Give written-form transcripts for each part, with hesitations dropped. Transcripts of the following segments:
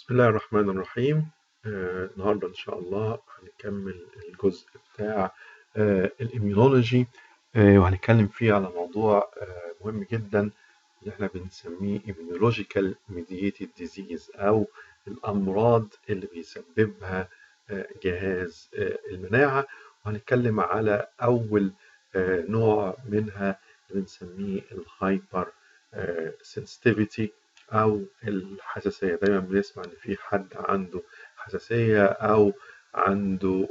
بسم الله الرحمن الرحيم. النهاردة إن شاء الله هنكمل الجزء بتاع الإميونولوجي، وهنتكلم فيه على موضوع مهم جدا اللي احنا بنسميه immunological mediated disease أو الأمراض اللي بيسببها جهاز المناعة. وهنتكلم على أول نوع منها اللي بنسميه الهايبر sensitivity أو الحساسية. دايما بنسمع إن في حد عنده حساسية أو عنده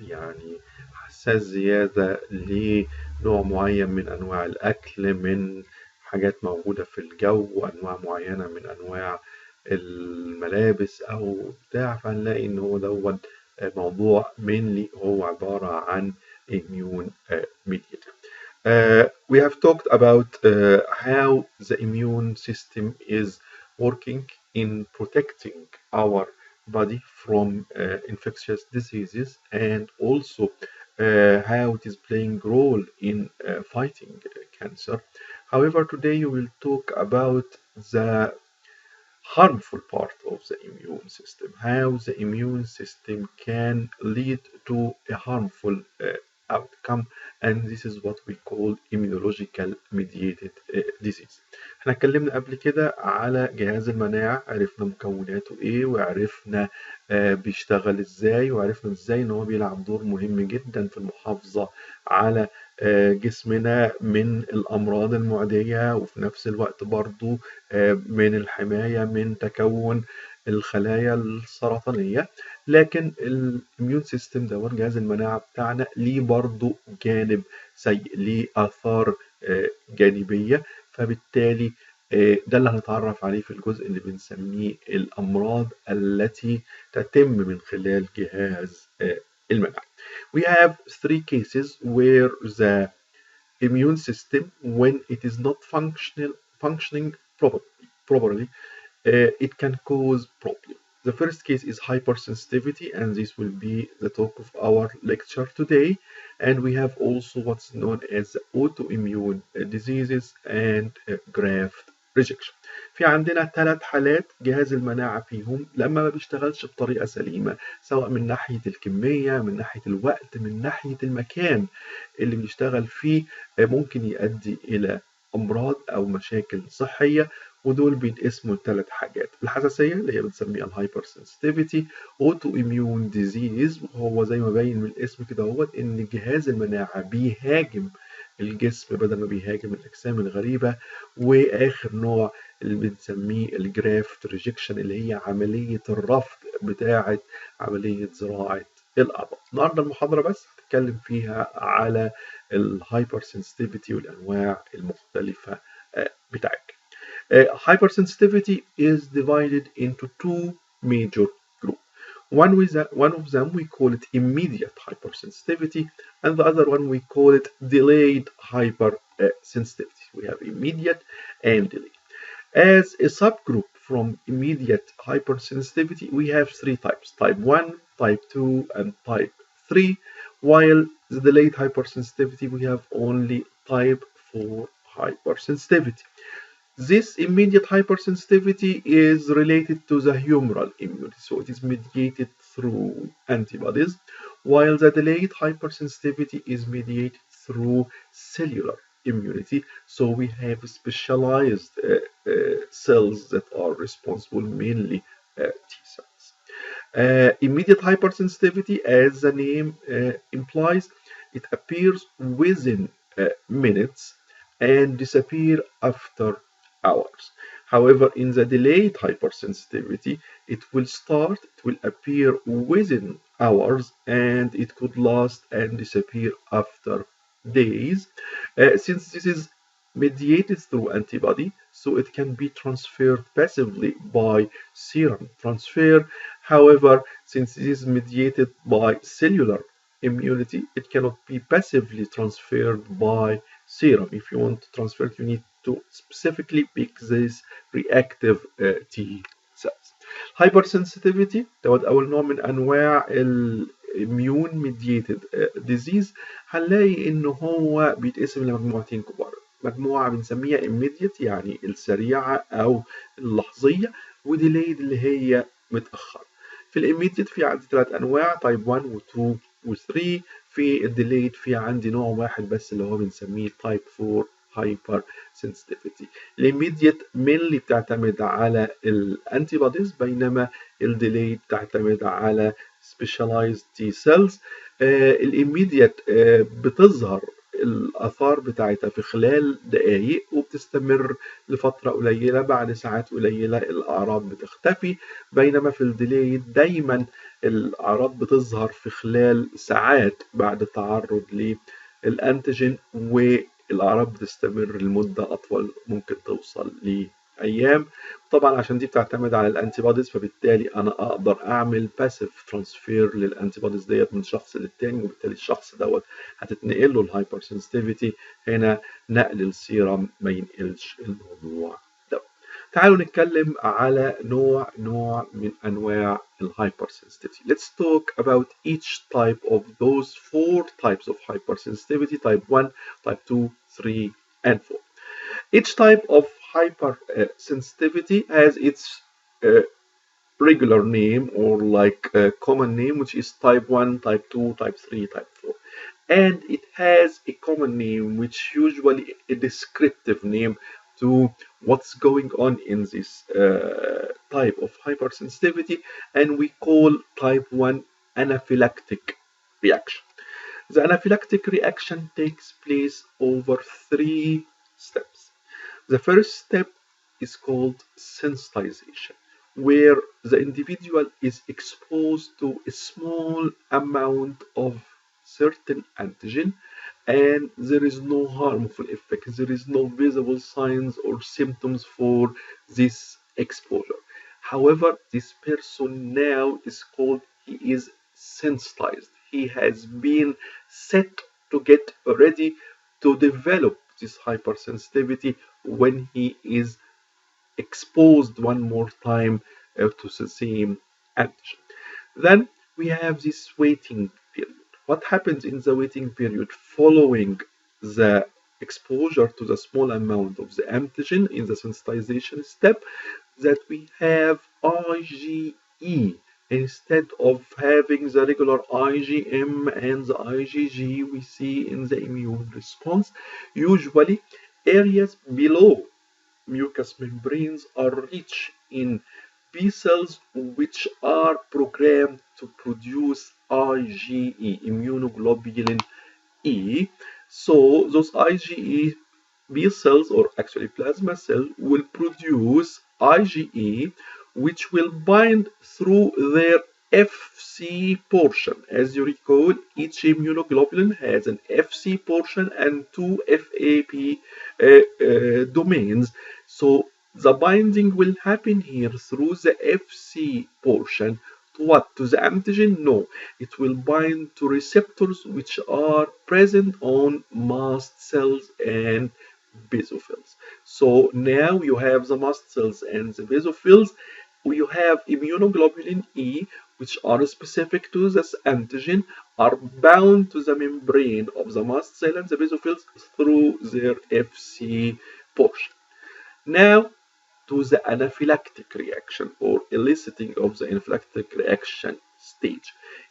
يعني حساس زيادة لنوع معين من أنواع الأكل، من حاجات موجودة في الجو، أنواع معينة من أنواع الملابس أو بتاع. فهنلاقي إن هو دوت موضوع mainly هو عبارة عن immune mediated. We have talked about how the immune system is working in protecting our body from infectious diseases, and also how it is playing role in fighting cancer. However, today we will talk about the harmful part of the immune system, how the immune system can lead to a harmful outcome, and this is what we call immunological mediated disease. احنا اتكلمنا قبل كده على جهاز المناعة، عرفنا مكوناته ايه، وعرفنا بيشتغل ازاي، وعرفنا ازاي ان هو بيلعب دور مهم جدا في المحافظة على جسمنا من الأمراض المعدية، وفي نفس الوقت برضو من الحماية من تكون الخلايا السرطانية. لكن الاميون سيستم ده جهاز المناعة بتاعنا ليه برضو جانب سيء، ليه آثار جانبية. فبالتالي ده اللي هنتعرف عليه في الجزء اللي بنسميه الأمراض التي تتم من خلال جهاز المناعة. We have three cases where the immune system, when it is not functioning properly, it can cause problem. The first case is hypersensitivity, and this will be the talk of our lecture today. And we have also what's known as autoimmune diseases and graft rejection. في عندنا 3 حالات جهاز المناعة فيهم لما ما بيشتغلش بطريقة سليمة، سواء من ناحية الكمية، من ناحية الوقت، من ناحية المكان اللي بيشتغل فيه، ممكن يؤدي إلى أمراض أو مشاكل صحية. ودول بيتقسموا ل3 حاجات: الحساسية اللي هي بنسميها الهايبر سنسيتيفيتي، اوتو اميون ديزيز، وهو زي ما باين من الاسم كده هو ان جهاز المناعة بيهاجم الجسم بدل ما بيهاجم الأجسام الغريبة. وآخر نوع اللي بنسميه الجرافت ريجكشن، اللي هي عملية الرفض بتاعة عملية زراعة الأعضاء. النهارده المحاضرة بس هتكلم فيها على الهايبر سنسيتيفيتي والأنواع المختلفة بتاعتها. Hypersensitivity is divided into 2 major groups. One of them we call it immediate hypersensitivity, and the other one we call it delayed hypersensitivity. We have immediate and delayed. As a subgroup from immediate hypersensitivity, we have 3 types: type 1, type 2, and type 3, while the delayed hypersensitivity we have only type 4 hypersensitivity. This immediate hypersensitivity is related to the humoral immunity, so it is mediated through antibodies, while the delayed hypersensitivity is mediated through cellular immunity. So we have specialized cells that are responsible, mainly T cells. Immediate hypersensitivity, as the name implies, it appears within minutes and disappear after hours. However, in the delayed hypersensitivity, it will appear within hours, and it could last and disappear after days. Since this is mediated through antibody, so it can be transferred passively by serum transfer. However, since it is mediated by cellular immunity, it cannot be passively transferred by serum. If you want to transfer it, you need to specifically pick this reactive T cells. Hypersensitivity دوت أول نوع من أنواع immune mediated disease. هنلاقي إن هو بيتقسم لمجموعتين كبار. مجموعة بنسميها immediate، يعني السريعة أو اللحظية، وديليد اللي هي متأخرة. في الإيميديت في عندي 3 أنواع، تايب 1 و 2 و 3. في الديليد في عندي نوع واحد بس اللي هو بنسميه تايب 4 هايبر سنسيتيفيتي. الإيميديت مينلي بتعتمد على الأنتي بوديز، بينما الديليد بتعتمد على سبيشاليزد تي سيلز. الإيميديت بتظهر الآثار بتاعتها في خلال دقايق وبتستمر لفترة قليلة، بعد ساعات قليلة الأعراض بتختفي، بينما في الديلي دايما الأعراض بتظهر في خلال ساعات بعد التعرض للأنتيجين، والأعراض بتستمر لمدة أطول، ممكن توصل لأيام. طبعا عشان دي بتعتمد على الانتي بوديز، فبالتالي انا اقدر اعمل باسيف ترانسفير للانتي بوديز ديت من شخص للتاني، وبالتالي الشخص دوت هتتنقل له الهايبر سنسيتيفيتي. هنا نقل السيرم ما ينقلش الموضوع ده. تعالوا نتكلم على نوع من انواع الهايبر sensitivity. Let's talk about each type of those 4 types of hypersensitivity: type 1, type 2, 3 and 4. Each type of hypersensitivity has its regular name, or like a common name, which is type 1, type 2, type 3, type 4. And it has a common name, which usually a descriptive name to what's going on in this type of hypersensitivity, and we call type 1 anaphylactic reaction. The anaphylactic reaction takes place over 3 steps. The first step is called sensitization, where the individual is exposed to a small amount of certain antigen, and there is no harmful effect. There is no visible signs or symptoms for this exposure. However, this person now is called, he is sensitized. He has been set to get ready to develop this hypersensitivity when he is exposed one more time to the same antigen. Then we have this waiting period. What happens in the waiting period following the exposure to the small amount of the antigen in the sensitization step? That we have IgE instead of having the regular IgM and the IgG we see in the immune response. Usually areas below mucous membranes are rich in B cells, which are programmed to produce IgE, immunoglobulin E. So those IgE B cells, or actually plasma cell, will produce IgE, which will bind through their Fc portion. As you recall, each immunoglobulin has an Fc portion and 2 FAP domains. So the binding will happen here through the Fc portion. To what? To the antigen? No. It will bind to receptors which are present on mast cells and basophils. So now you have the mast cells and the basophils. You have immunoglobulin E, which are specific to this antigen, are bound to the membrane of the mast cell and the basophils through their Fc portion. Now to the anaphylactic reaction, or eliciting of the anaphylactic reaction stage.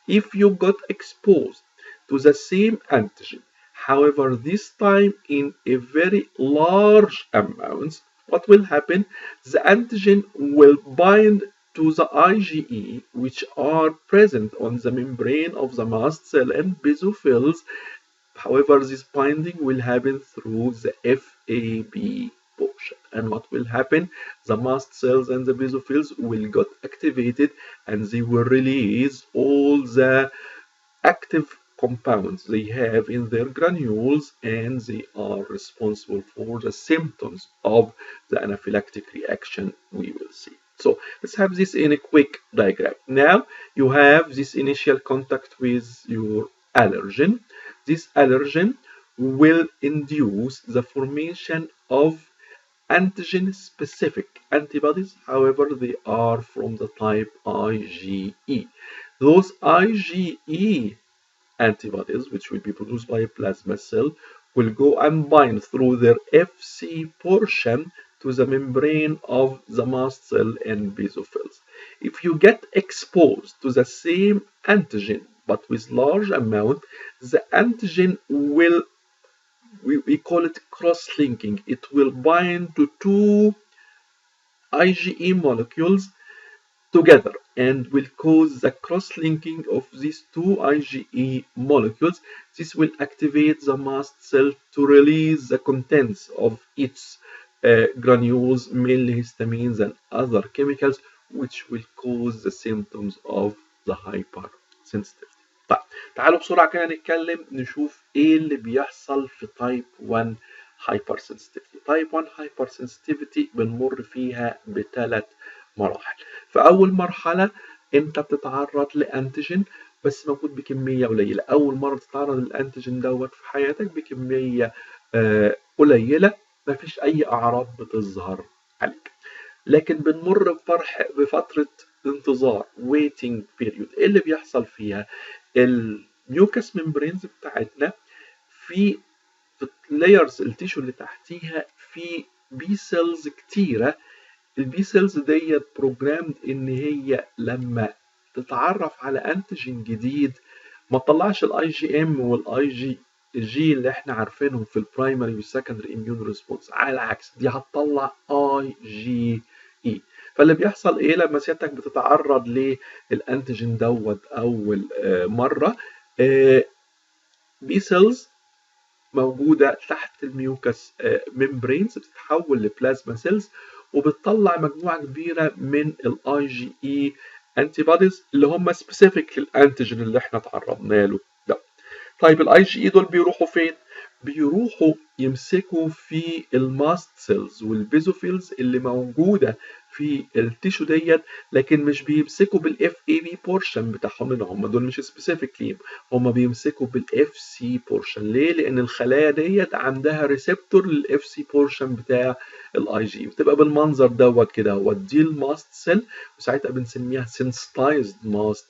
If you got exposed to the same antigen, however this time in a very large amounts, what will happen? The antigen will bind to the IgE, which are present on the membrane of the mast cell and basophils. However, this binding will happen through the FAB portion. And what will happen? The mast cells and the basophils will get activated, and they will release all the active compounds they have in their granules, and they are responsible for the symptoms of the anaphylactic reaction we will see. So let's have this in a quick diagram. Now you have this initial contact with your allergen. This allergen will induce the formation of antigen-specific antibodies. However, they are from the type IgE. Those IgE antibodies, which will be produced by a plasma cell, will go and bind through their Fc portion to the membrane of the mast cell and basophils. If you get exposed to the same antigen but with large amount, the antigen will, we call it cross-linking. It will bind to two IgE molecules together and will cause the cross-linking of these two IgE molecules. This will activate the mast cell to release the contents of its granules, mainly histamines and other chemicals, which will cause the symptoms of the hypersensitivity. طيب تعالوا بسرعة كده نتكلم نشوف ايه اللي بيحصل في تايب 1 hypersensitivity. تايب 1 hypersensitivity بنمر فيها بثلاث مراحل. فأول مرحلة أنت بتتعرض لأنتيجين بس موجود بكمية قليلة. أول مرة تتعرض للأنتيجين دوت في حياتك بكمية قليلة، مفيش أي أعراض بتظهر عليك. لكن بنمر بفترة انتظار waiting period. إيه اللي بيحصل فيها؟ الميوكس ممبرينز بتاعتنا في اللايرز التيشو اللي تحتيها في بي سيلز كتيرة. البي سيلز ديت بروجرامد ان هي لما تتعرف على انتيجين جديد ما تطلعش الاي جي ام والاي جي اللي احنا عارفينهم في البرايمري والسكندري اميون ريسبونس، على العكس دي هتطلع اي جي اي. فاللي بيحصل ايه لما سيادتك بتتعرض للانتيجين دوت اول مره؟ بي سيلز موجودة تحت الميوكس ممبرينز بتتحول لبلازما سيلز وبتطلع مجموعة كبيرة من الاي جي اي انتي بوديز اللي هم سبيسيفيك للانتيجين اللي احنا تعرضنا له ده. طيب الاي جي اي دول بيروحوا فين؟ بيروحوا يمسكوا في الماست سيلز والبيزوفيلز اللي موجودة في التيشو ديت، لكن مش بيمسكوا بالاف اي بي بورشن بتاعهم، لان هم دول مش سبيسيفيك ليهم، هم بيمسكوا بالاف سي بورشن. ليه؟ لان الخلايا ديت عندها ريسبتور للاف سي بورشن بتاع الاي جي، بتبقى بالمنظر دوت كده. هو دي الماست سيل وساعتها بنسميها سنسيتايزد ماست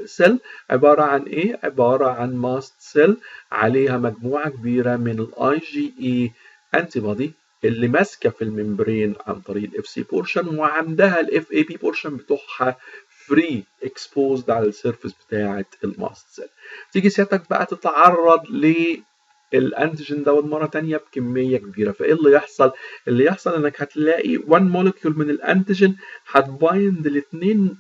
سيل. عباره عن ايه؟ عباره عن ماست سيل عليها مجموعه كبيره من الاي جي اي انتي بودي اللي ماسكه في الممبرين عن طريق الاف سي بورشن، وعندها الاف اي بي بورشن بتوعها فري اكسبوزد على السيرفيس بتاعه الماست سيل. تيجي سيادتك بقى تتعرض للانتيجين دوت مره ثانيه بكميه كبيره. فايه اللي يحصل؟ اللي يحصل انك هتلاقي 1 مولكيول من الانتيجين هتبايند الاثنين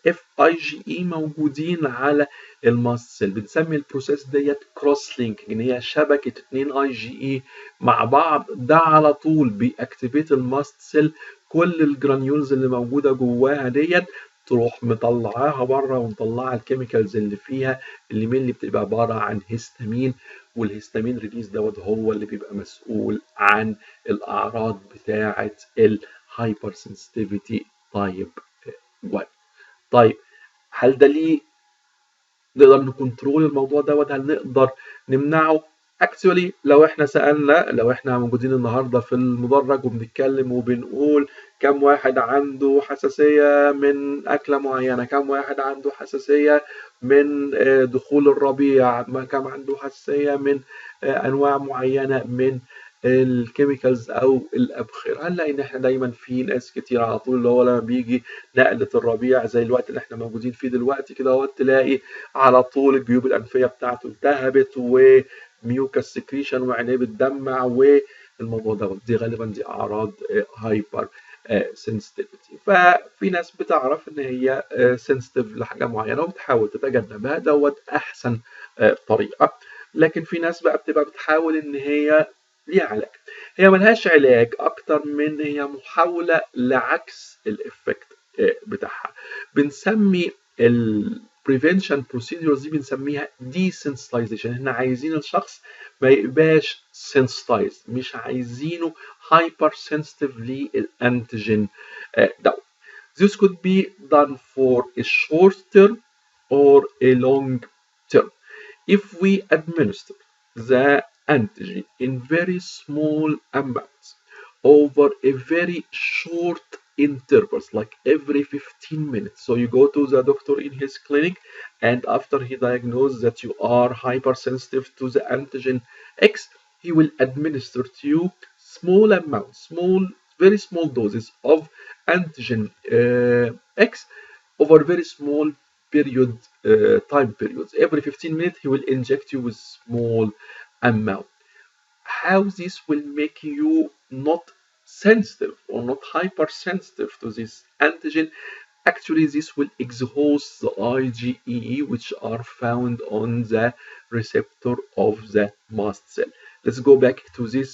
اف اي جي اي موجودين على الماست سيل. بنسمي البروسيس ديت كروس لينكينج، ان هي شبكه اثنين اي جي اي مع بعض. ده على طول بيأكتيفيت الماست سيل، كل الجرانيولز اللي موجوده جواها ديت تروح مطلعاها بره ومطلعه الكيميكالز اللي فيها، اللي مين بتبقى عباره عن هيستامين. والهيستامين ريليز دوت هو اللي بيبقى مسؤول عن الاعراض بتاعه الهايبر سنسيتيفيتي تايب 1. طيب هل ده ليه نقدر نكنترول الموضوع دوت؟ هل نقدر نمنعه؟ اكشولي لو احنا سالنا، لو احنا موجودين النهارده في المدرج وبنتكلم وبنقول كم واحد عنده حساسيه من اكله معينه، كم واحد عنده حساسيه من دخول الربيع، كم عنده حساسيه من انواع معينه من الكيميكالز او الابخره، هنلاقي ان احنا دايما في ناس كتير على طول اللي هو لما بيجي نقله الربيع زي الوقت اللي احنا موجودين فيه دلوقتي كده اهو، تلاقي على طول الجيوب الانفيه بتاعته التهبت وميوكس سكريشن وعينيه بتدمع، والموضوع ده دي غالبا دي اعراض هايبر سنسيتيفيتي. ففي ناس بتعرف ان هي سنسيتيف لحاجه معينه وبتحاول تتجنبها، دوت احسن طريقه. لكن في ناس بقى بتبقى بتحاول ان هي ليها علاج. هي ملهاش علاج اكتر من هي محاوله لعكس الافكت بتاعها. بنسمي البريفنشن بروسيدورز دي بنسميها desensitization. احنا عايزين الشخص ما يبقاش sensitized، مش عايزينه hyper sensitive للانتيجين ده. This could be done for a short term or a long term. If we administer the antigen in very small amounts over a very short intervals, like every 15 minutes. So you go to the doctor in his clinic, and after he diagnoses that you are hypersensitive to the antigen X, he will administer to you small amounts, small very small doses of antigen X over very small time periods. Every 15 minutes he will inject you with small amount. How this will make you not sensitive or not hypersensitive to this antigen? Actually, this will exhaust the IgE, which are found on the receptor of the mast cell. Let's go back to this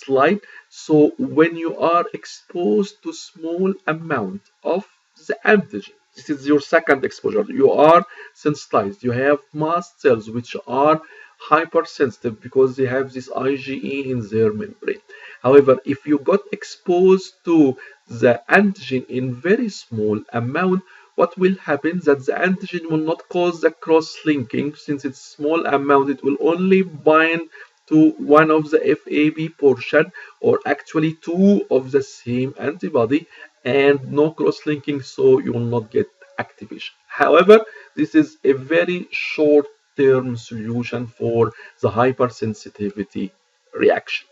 slide. So when you are exposed to small amount of the antigen, this is your second exposure. You are sensitized. You have mast cells which are hypersensitive because they have this IgE in their membrane. However, if you got exposed to the antigen in very small amount, what will happen that the antigen will not cause the cross-linking. Since it's small amount, it will only bind to one of the FAB portion, or actually two of the same antibody, and no cross-linking, so you will not get activation. However, this is a very short-term solution for the hypersensitivity reaction.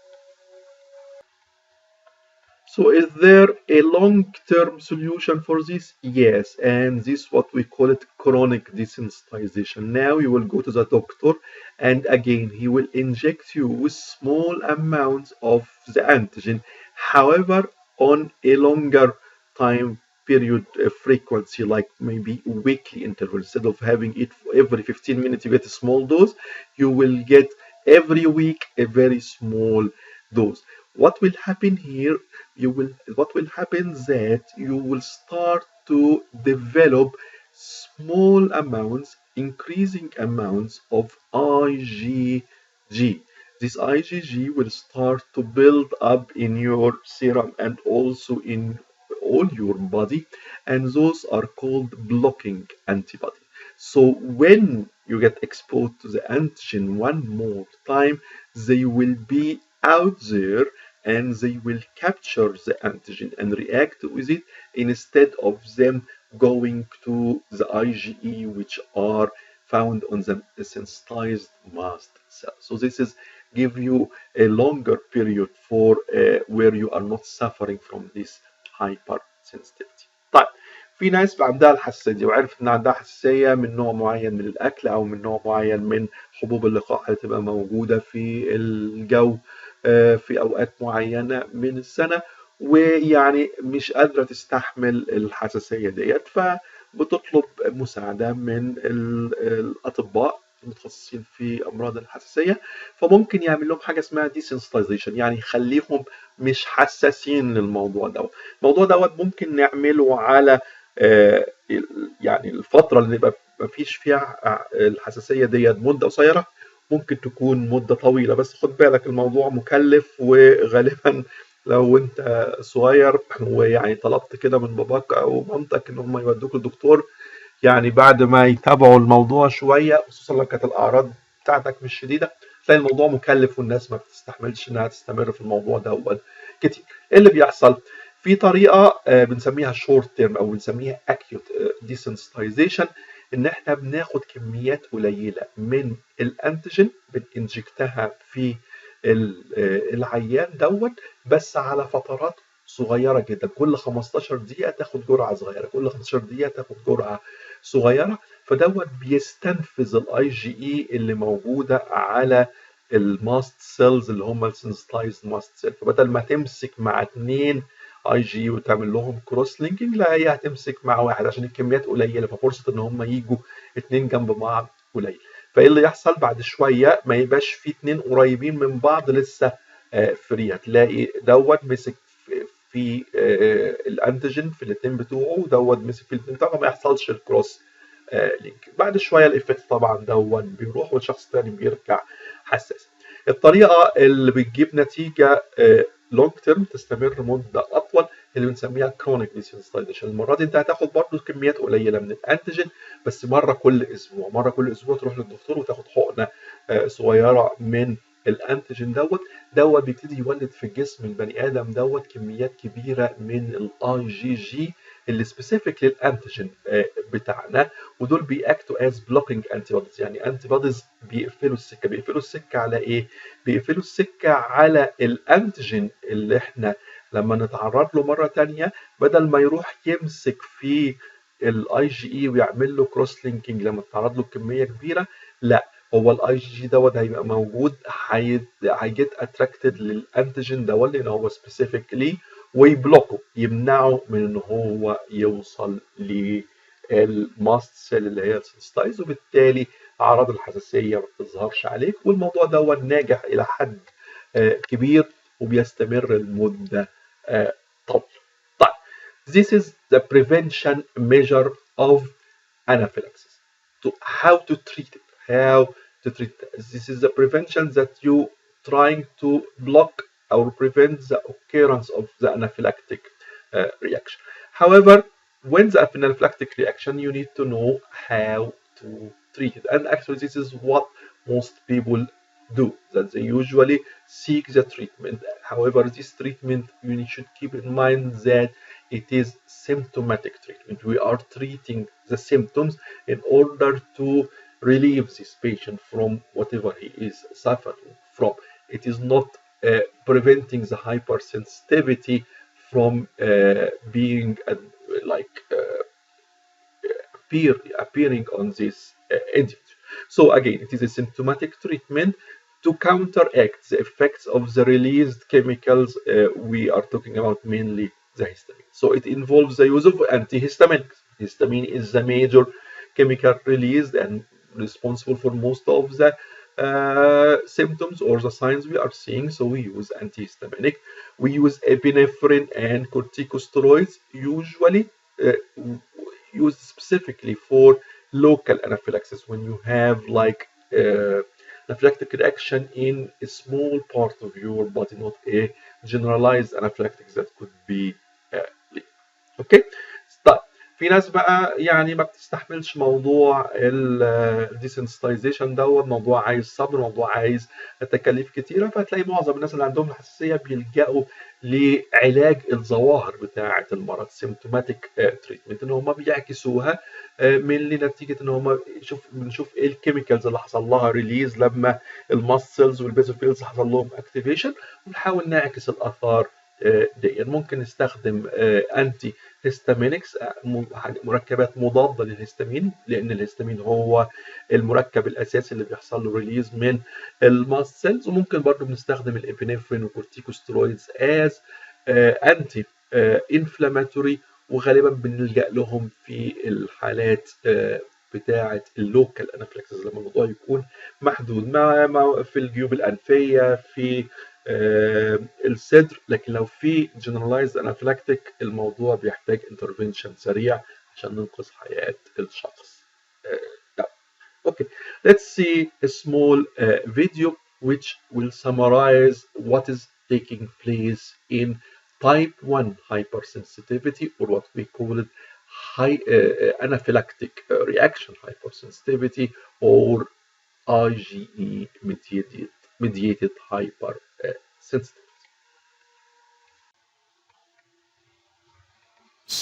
So is there a long-term solution for this? Yes, and this what we call it chronic desensitization. Now you will go to the doctor, and again he will inject you with small amounts of the antigen. However, on a longer time period frequency, like maybe weekly interval. Instead of having it every 15 minutes you get a small dose, you will get every week a very small dose. What will happen here? What will happen that you will start to develop small amounts, increasing amounts of IgG. This IgG will start to build up in your serum and also in all your body, and those are called blocking antibody. So when you get exposed to the antigen one more time, they will be out there and they will capture the antigen and react with it instead of them going to the IgE, which are found on the sensitized mast cell. So this is give you a longer period for where you are not suffering from this hypersensitivity. طيب في ناس عندها الحساسية دي وعرفت ان عندها حساسية من نوع معين من الاكل او من نوع معين من حبوب اللقاح اللي تبقى موجودة في الجو في اوقات معينة من السنة، ويعني مش قادرة تستحمل الحساسية ديت، فبتطلب مساعدة من الأطباء المتخصصين في أمراض الحساسية. فممكن يعمل لهم حاجة اسمها desensitization، يعني يخليهم مش حساسين للموضوع دوت. الموضوع دوت ممكن نعمله على يعني الفترة اللي نبقى مفيش فيها الحساسية ديت مدة قصيرة، ممكن تكون مدة طويلة، بس خد بالك الموضوع مكلف، وغالبا لو انت صغير ويعني طلبت كده من باباك او مامتك ان هم يودوك للدكتور، يعني بعد ما يتابعوا الموضوع شوية، خصوصا لو كانت الاعراض بتاعتك مش شديدة، تلاقي الموضوع مكلف والناس ما بتستحملش انها تستمر في الموضوع ده كتير. ايه اللي بيحصل؟ في طريقة بنسميها شورت تيرم او بنسميها اكيوت desensitization، ان احنا بناخد كميات قليله من الانتيجين بننجكتها في العيان دوت، بس على فترات صغيره جدا. كل 15 دقيقه تاخد جرعه صغيره، كل 15 دقيقه تاخد جرعه صغيره، فدوت بيستنفذ الاي جي اي اللي موجوده على الماست سيلز اللي هم السنسيتايزد ماست سيل. فبدل ما تمسك مع 2 اي جي وتعمل لهم كروس لينكينج، لا هي هتمسك مع واحد عشان الكميات قليله، ففرصه ان هم يجوا 2 جنب بعض قليل. فايه اللي يحصل بعد شويه؟ ما يبقاش في 2 قريبين من بعض لسه فري، هتلاقي دوت مسك في الانتيجين في الاثنين بتوعه، ودوت مسك في الاثنين بتوعه، ما يحصلش الكروس لينك. بعد شويه الايفكت طبعا دوت بيروح والشخص الثاني بيرجع حساس. الطريقه اللي بتجيب نتيجه لونج تيرم تستمر مده اطول اللي بنسميها كرونيك desensitization. المره دي انت هتاخد برضه كميات قليله من الانتيجين، بس مره كل اسبوع، مره كل اسبوع تروح للدكتور وتاخد حقنه صغيره من الانتيجين دوت بيبتدي يولد في جسم البني ادم دوت كميات كبيره من الاي جي جي اللي سبيسيفيك للانتيجين بتاعنا، ودول بيأكتوا از بلوكينج انتي بوديز. يعني انتي بوديز بيقفلوا السكه. بيقفلوا السكه على ايه؟ بيقفلوا السكه على الانتيجين اللي احنا لما نتعرض له مرة تانية بدل ما يروح يمسك في الاي جي اي ويعمل له كروس لينكينج لما تتعرض له كمية كبيرة، لا، هو الاي جي جي دوت هيبقى موجود، هيجيت اتراكتد للانتيجين ده اللي هو سبيسيفيك ليه، ويبلوكه، يمنعه من ان هو يوصل للماست سيل اللي هي السنسيتايز، وبالتالي اعراض الحساسيه ما بتظهرش عليك، والموضوع ده ناجح الى حد كبير وبيستمر لمده طويله. طيب this is the prevention measure of anaphylaxis. How to treat it? How to treat it? This is the prevention that you trying to block or prevent the occurrence of the anaphylactic reaction. However, when the anaphylactic reaction, you need to know how to treat it. And actually, this is what most people do, that they usually seek the treatment. However, this treatment, you should keep in mind that it is symptomatic treatment. We are treating the symptoms in order to relieve this patient from whatever he is suffering from. It is not preventing the hypersensitivity from being like appearing on this individual. So again, it is a symptomatic treatment to counteract the effects of the released chemicals. We are talking about mainly the histamine. So it involves the use of antihistaminics. Histamine is the major chemical released and responsible for most of the symptoms or the signs we are seeing. So we use antihistaminic. We use epinephrine and corticosteroids, usually used specifically for local anaphylaxis, when you have like anaphylactic reaction in a small part of your body, not a generalized anaphylactic that could be اوكي. طيب في ناس بقى يعني ما بتستحملش موضوع الديسنسيتايزيشن دوت، موضوع عايز صبر، موضوع عايز تكاليف كتيره، فهتلاقي معظم الناس اللي عندهم الحساسيه بيلجأوا لعلاج الظواهر بتاعه المرض، سيمتوماتيك تريتمنت، ان هم بيعكسوها من نتيجه ان هم بنشوف ايه الكيميكالز اللي حصل لها ريليز لما الماسلز والبيزوفيلز حصل لهم اكتيفيشن، ونحاول نعكس الاثار دي. ممكن نستخدم انتي هيستامينكس، مركبات مضاده للهستامين، لان الهستامين هو المركب الاساسي اللي بيحصل له ريليز من الماست سيلز. وممكن برضه بنستخدم الابينفرين والكورتيكوستيرويدز از انتي انفلاماتوري، وغالبا بنلجأ لهم في الحالات بتاعه اللوكال انافلاكسس لما الموضوع يكون محدود في الجيوب الانفيه، في الصدر. لكن لو في generalized anaphylactic الموضوع بيحتاج intervention سريع عشان ننقذ حياة الشخص. Okay, let's see a small video which will summarize what is taking place in type 1 hypersensitivity, or what we call it anaphylactic reaction hypersensitivity, or IgE-mediated hypersensitivity.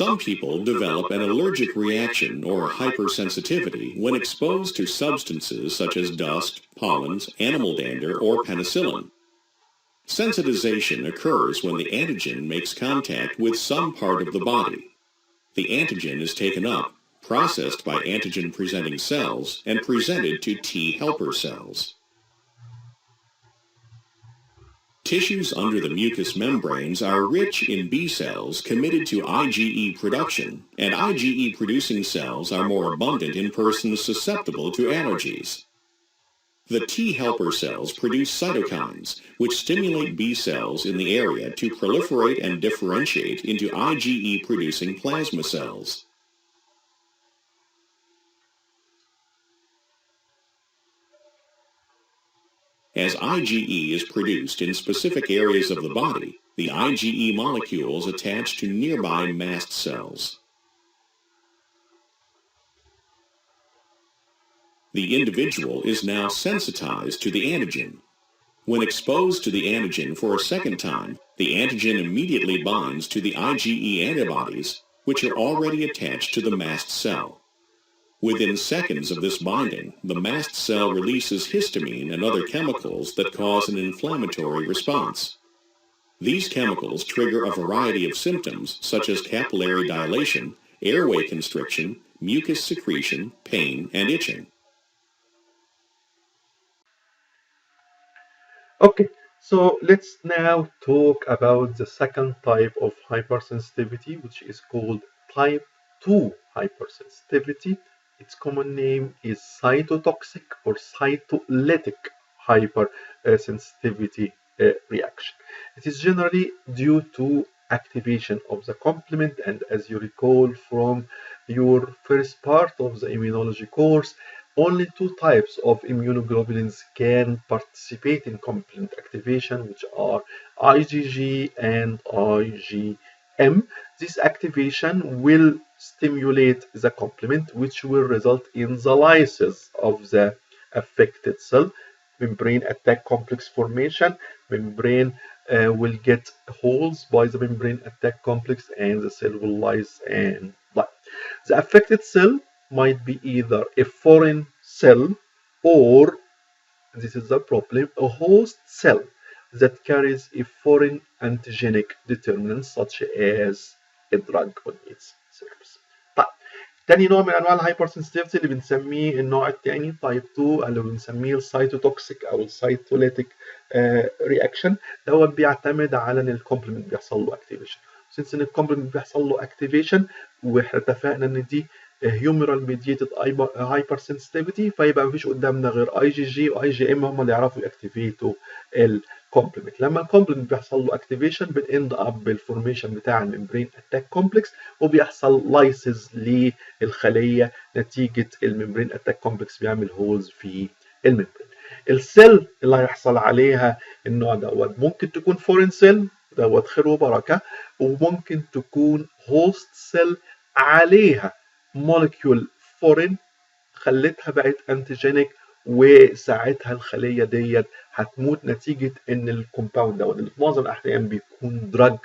Some people develop an allergic reaction or hypersensitivity when exposed to substances such as dust, pollens, animal dander, or penicillin. Sensitization occurs when the antigen makes contact with some part of the body. The antigen is taken up, processed by antigen-presenting cells, and presented to T helper cells. Tissues under the mucous membranes are rich in B cells committed to IgE production, and IgE-producing cells are more abundant in persons susceptible to allergies. The T helper cells produce cytokines, which stimulate B cells in the area to proliferate and differentiate into IgE-producing plasma cells. As IgE is produced in specific areas of the body, the IgE molecules attach to nearby mast cells. The individual is now sensitized to the antigen. When exposed to the antigen for a second time, the antigen immediately binds to the IgE antibodies, which are already attached to the mast cell. Within seconds of this binding, the mast cell releases histamine and other chemicals that cause an inflammatory response. These chemicals trigger a variety of symptoms such as capillary dilation, airway constriction, mucus secretion, pain, and itching. Okay, so let's now talk about the second type of hypersensitivity, which is called type II hypersensitivity. Its common name is cytotoxic or cytolytic hypersensitivity reaction. It is generally due to activation of the complement, and as you recall from your first part of the immunology course, only two types of immunoglobulins can participate in complement activation, which are IgG and IgM. This activation will stimulate the complement, which will result in the lysis of the affected cell, membrane attack complex formation. Membrane will get holes by the membrane attack complex, and the cell will lyse and die. The affected cell might be either a foreign cell or, this is the problem, a host cell that carries a foreign antigenic determinant such as a drug on its surface. طيب تاني نوع من انواع الهايبرسنسيتيفيتي اللي بنسميه النوع الثاني تايب 2 اللي بنسميه السايتوتوكسيك او السايتوليتيك رياكشن. دوت بيعتمد على ان الكومبلمنت بيحصل له اكتيفيشن. سنس ان الكومبلمنت بيحصل له اكتيفيشن واحنا اتفقنا ان دي هيومرال ميديتد هايبر سنسيتيفيتي، فيبقى مفيش قدامنا غير اي جي جي واي جي ام هم اللي يعرفوا ياكتيفيتوا الكومبلمنت. لما الكومبلمنت بيحصل له اكتيفيشن بتاند اب بالفورميشن بتاع الممبرين اتاك كومبلكس، وبيحصل لايسز للخليه نتيجه الممبرين اتاك كومبلكس بيعمل هولز في الممبرين. السيل اللي هيحصل عليها النوع دوت ممكن تكون فورين سيل، دوت خير وبركه، وممكن تكون هوست سيل عليها مولكيول فورين خلتها بقت انتيجينيك، وساعتها الخليه ديت هتموت نتيجه ان الكومباوند دوت اللي في معظم الاحيان بيكون دراج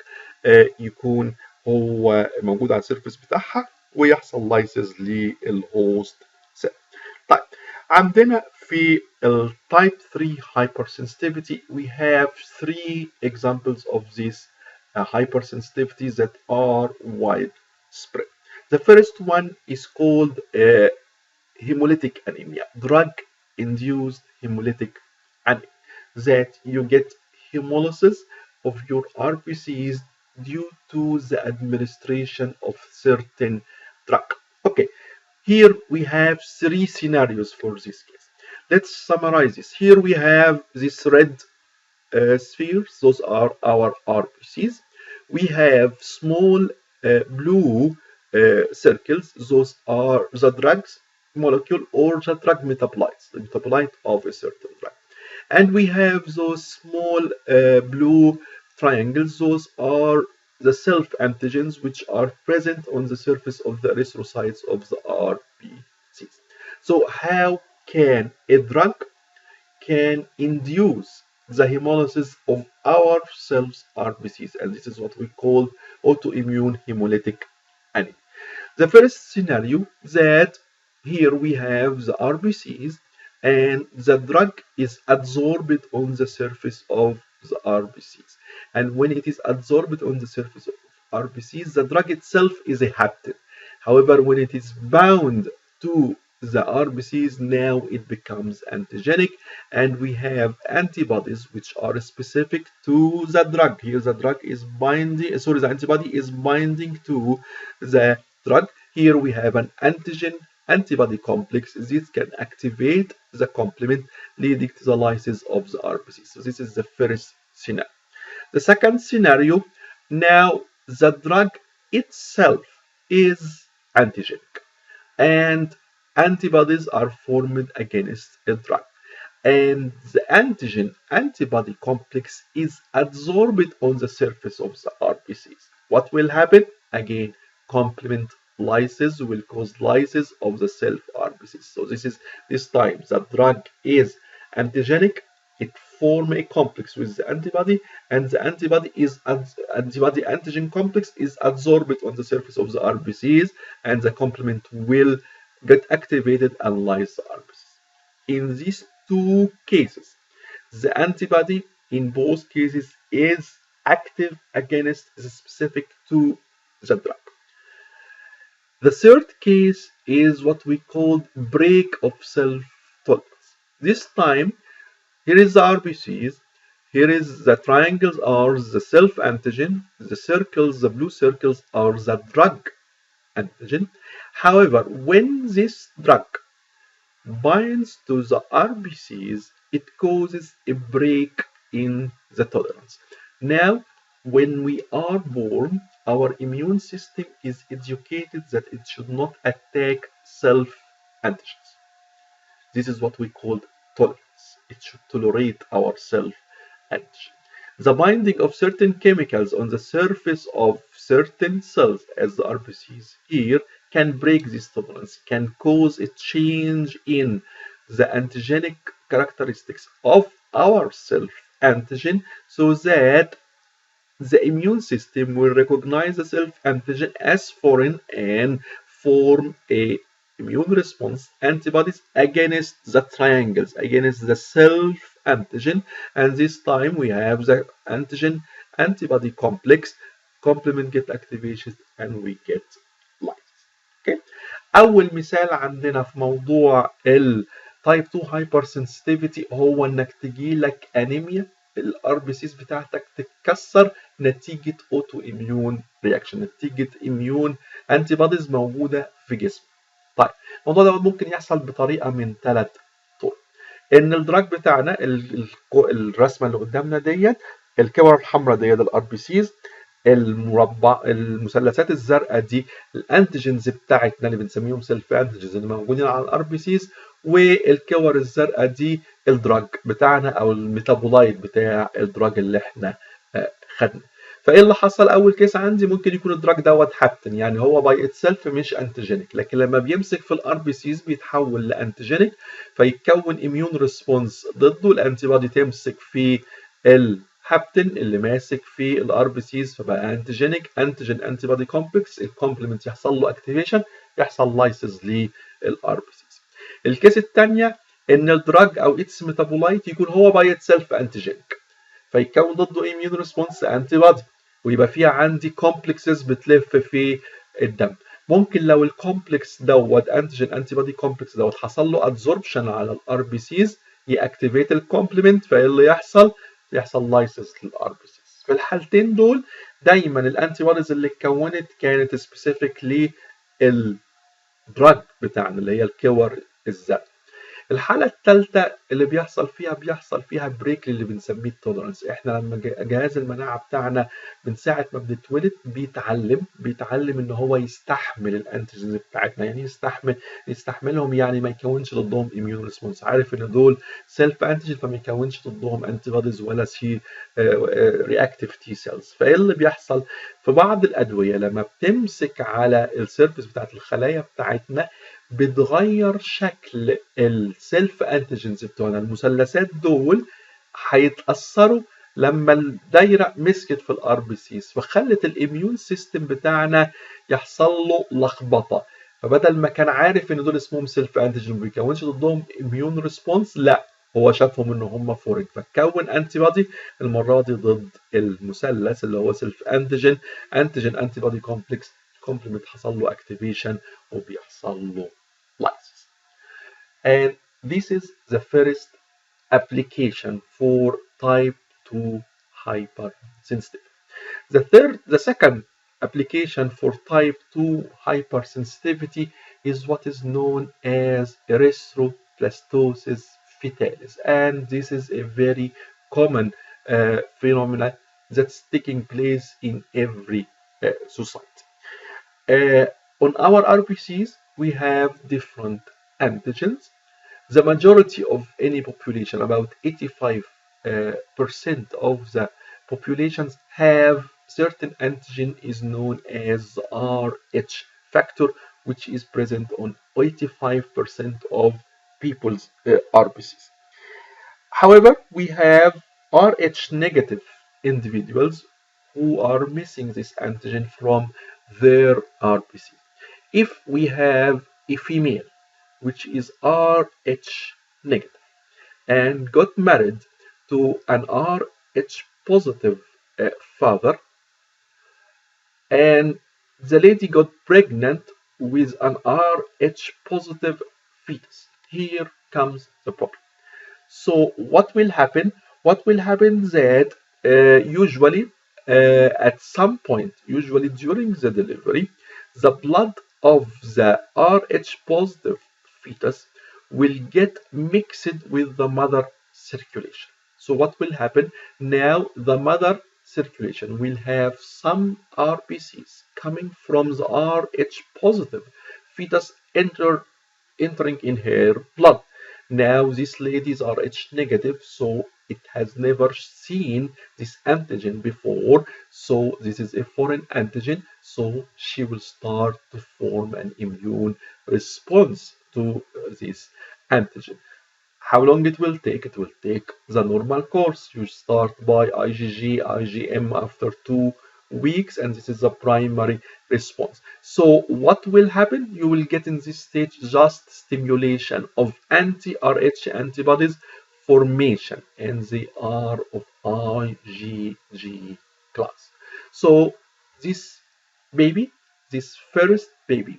يكون هو موجود على السيرفيس بتاعها ويحصل لايسز للهوست سيل. طيب عندنا في التايب 3 hypersensitivity we have three examples of these hypersensitivities that are widespread. The first one is called hemolytic anemia, drug-induced hemolytic anemia, that you get hemolysis of your RBCs due to the administration of certain drug. Okay, here we have three scenarios for this case. Let's summarize this. Here we have this red spheres, those are our RBCs. We have small blue circles, those are the drugs molecule or the drug metabolites, the metabolite of a certain drug. And we have those small blue triangles, those are the self-antigens which are present on the surface of the erythrocytes of the RBCs. So how can a drug can induce the hemolysis of our cells RBCs, and this is what we call autoimmune hemolytic anemia. The first scenario that here we have the RBCs and the drug is absorbed on the surface of the RBCs, and when it is absorbed on the surface of RBCs, the drug itself is a hapten. However, when it is bound to the RBCs, now it becomes antigenic, and we have antibodies which are specific to the drug. Here the drug is binding, sorry, the antibody is binding to the drug. Here we have an antigen antibody complex. This can activate the complement, leading to the lysis of the RBCs. So this is the first scenario. The second scenario, now the drug itself is antigenic, and antibodies are formed against a drug, and the antigen antibody complex is absorbed on the surface of the RBCs. What will happen? Again, complement lysis will cause lysis of the self RBCs. So this time the drug is antigenic, it form a complex with the antibody, and the antibody antigen complex is absorbed on the surface of the RBCs, and the complement will get activated and lyse the RBCs. In these two cases, the antibody in both cases is active against is specific to the drug. The third case is what we call break of self-tolerance. This time, here is the RBCs, here is the triangles are the self-antigen, the circles, the blue circles are the drug antigen. However, when this drug binds to the RBCs, it causes a break in the tolerance. Now, when we are born, our immune system is educated that it should not attack self-antigens. This is what we call tolerance. It should tolerate our self-antigen. The binding of certain chemicals on the surface of certain cells, as the RBCs here, can break this tolerance, can cause a change in the antigenic characteristics of our self-antigen so that the immune system will recognize the self-antigen as foreign and form a immune response antibodies against the triangles, against the self-antigen, and this time we have the antigen antibody complex, complement get activation, and we get lysis. Okay. أول مثال عندنا في موضوع التايب 2 hypersensitivity هو إنك تجيلك أنيميا الار بي سيز بتاعتك تتكسر نتيجه اوتو اميون رياكشن، نتيجه اميون انتي بوديز موجوده في جسمك. طيب الموضوع ده ممكن يحصل بطريقه من 3 طرق. ان الدراج بتاعنا الرسمه اللي قدامنا ديت الكور الحمراء ديت الار بي سيز، المربع المثلثات الزرقاء دي الانتيجنز بتاعتنا اللي بنسميهم سيلف انتيجنز اللي موجودين على الار بي سيز، والكور الزرقاء دي الدراج بتاعنا او الميتابولايت بتاع الدراج اللي احنا خدنا. فايه اللي حصل؟ اول كيس عندي ممكن يكون الدراج دوت حبتن، يعني هو باي اتسلف مش انتيجينيك، لكن لما بيمسك في الار بي سيز بيتحول لانتيجينيك فيتكون اميون ريسبونس ضده، الانتي بودي تمسك في الهابتن اللي ماسك في الار بي سيز فبقى انتيجينيك، انتيجين انتي بودي كومبلكس، الكومبلمنت يحصل له اكتيفيشن يحصل لايسز للار بي سيز. الكيس الثانيه ان الدراج او اتس ميتابولايت يكون هو باي اتسلف انتيجينيك فيكون ضده اميون ريسبونس انتي بودي ويبقى فيها عندي كومبلكسز بتلف في الدم. ممكن لو الكومبلكس دوت انتيجين انتي بودي كومبلكس دوت حصل له ادزوربشن على الار بي سيز ياكتيفيت الكومبلمنت، فايه اللي يحصل؟ يحصل لايسيس للار بي سيز. في الحالتين دول دايما الانتي بوديز اللي اتكونت كانت سبيسيفيك للدراج بتاعنا اللي هي الكور الزرقاء. الحالة الثالثة اللي بيحصل فيها بريك اللي بنسميه التولرنس. احنا لما جهاز المناعة بتاعنا من ساعة ما بنتولد بيتعلم ان هو يستحمل الانتيجنز بتاعتنا، يعني يستحملهم، يعني ما يكونش ضدهم اميون ريسبونس، عارف ان دول سيلف انتيجن فما يكونش ضدهم انتي بوديز ولا سي رياكتيف تي سيلز. فايه اللي بيحصل؟ في بعض الادوية لما بتمسك على السيرفيس بتاعت الخلايا بتاعتنا بتغير شكل السيلف انتيجنز بتوعنا، المثلثات دول هيتاثروا لما الدايره مسكت في الار بي سيز فخلت الاميون سيستم بتاعنا يحصل له لخبطه، فبدل ما كان عارف ان دول اسمهم سيلف انتيجن ما بيكونش ضدهم اميون ريسبونس، لا هو شافهم ان هم فورين فكون انتي بودي المره دي ضد المثلث اللي هو سيلف انتيجن انتي بودي كومبلكس، كومبلمنت حصل له اكتيفيشن وبيحصل له lysis. And this is the first application for type 2 hypersensitivity. The second application for type 2 hypersensitivity is what is known as erythroplastosis foetalis, and this is a very common phenomenon that's taking place in every society. On our RBCs, we have different antigens. The majority of any population, about 85% of the populations have certain antigen is known as Rh factor, which is present on 85% of people's RBCs. However, we have Rh negative individuals who are missing this antigen from their RBC. If we have a female which is Rh negative and got married to an Rh positive father, and the lady got pregnant with an Rh positive fetus. Here comes the problem. So what will happen? What will happen that usually at some point, usually during the delivery, the blood of the Rh positive fetus will get mixed with the mother circulation. So what will happen? Now the mother circulation will have some RBCs coming from the Rh positive fetus entering in her blood. Now these ladies are H negative, so it has never seen this antigen before. So this is a foreign antigen, so she will start to form an immune response to this antigen. How long it will take? It will take the normal course. You start by IgG, IgM after 2 weeks, and this is the primary response. So what will happen? You will get in this stage just stimulation of anti-Rh antibodies formation, and they are of IgG class. So this baby, this first baby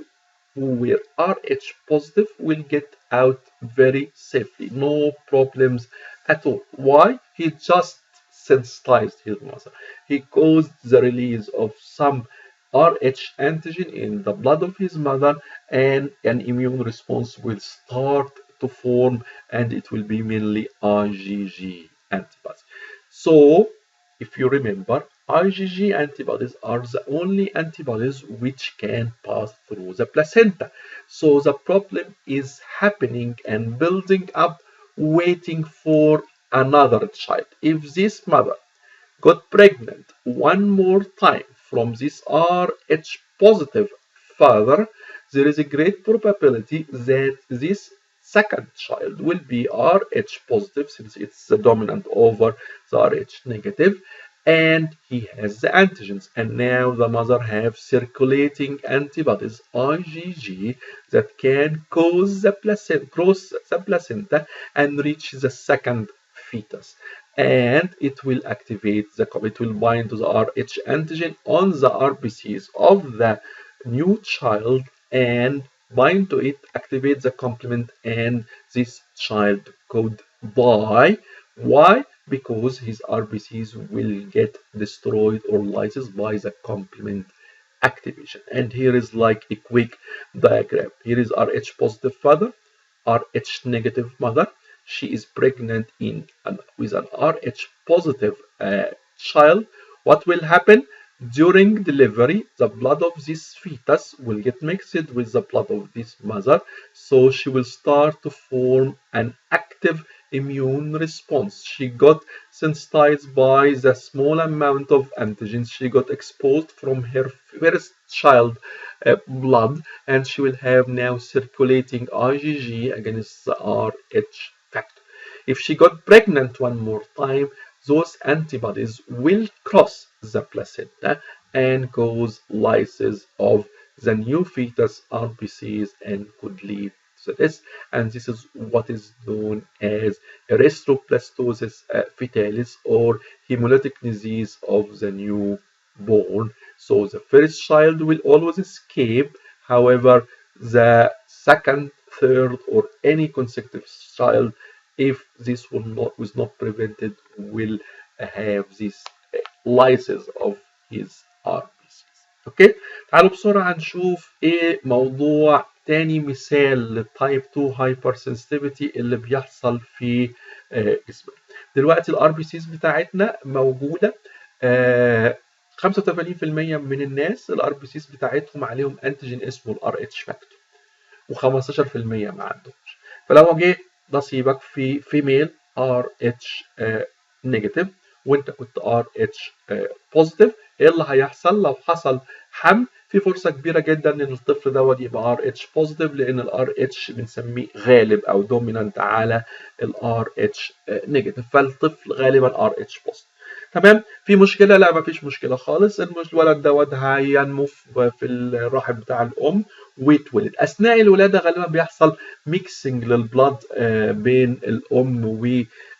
who were Rh positive will get out very safely, no problems at all. Why? He just sensitized his mother. He caused the release of some Rh antigen in the blood of his mother, and an immune response will start to form, and it will be mainly IgG antibodies. So if you remember, IgG antibodies are the only antibodies which can pass through the placenta. So the problem is happening and building up, waiting for another child. If this mother got pregnant one more time from this Rh positive father, there is a great probability that this second child will be Rh positive, since it's the dominant over the Rh negative, and he has the antigens. And now the mother have circulating antibodies, IgG, that can cause the placenta, cross the placenta and reach the second fetus, and it will activate it will bind to the Rh antigen on the RBCs of the new child and bind to it, activate the complement, and this child could die. Why? Because his RBCs will get destroyed or lysis by the complement activation. And here is like a quick diagram. Here is Rh positive father, Rh negative mother. She is pregnant with an Rh positive child. What will happen? During delivery, the blood of this fetus will get mixed with the blood of this mother, so she will start to form an active immune response. She got sensitized by the small amount of antigens she got exposed from her first child blood, and she will have now circulating IgG against the Rh factor. If she got pregnant one more time, those antibodies will cross the placenta and cause lysis of the new fetus RBCs and could lead to this. And this is what is known as erythroplastosis foetalis, or hemolytic disease of the newborn. So the first child will always escape. However, the second, third, or any consecutive child, if this was not prevented, will have this lysis of his RBCs. اوكي، تعالوا بسرعة نشوف ايه موضوع تاني مثال للتايب 2 hypersensitivity اللي بيحصل في جسمنا. دلوقتي الار بي سيز بتاعتنا موجودة، 85% من الناس الار بي سيز بتاعتهم عليهم انتيجين اسمه الار اتش فاكتور، و15% ما عندهمش. فلو جه نصيبك في فيميل ار اتش نيجاتيف وانت كنت ار اتش بوزيتيف، ايه اللي هيحصل؟ لو حصل حمل في فرصه كبيره جدا ان الطفل دوت يبقى ار اتش بوزيتيف، لان الار اتش بنسميه غالب او دومينانت على الار اتش نيجاتيف، فالطفل غالبا ار اتش بوزيتيف. تمام. في مشكله؟ لا، ما فيش مشكله خالص. الولد دوت هينمو في الرحم بتاع الام ويتولد. اثناء الولاده غالبا بيحصل ميكسنج للبلاد بين الام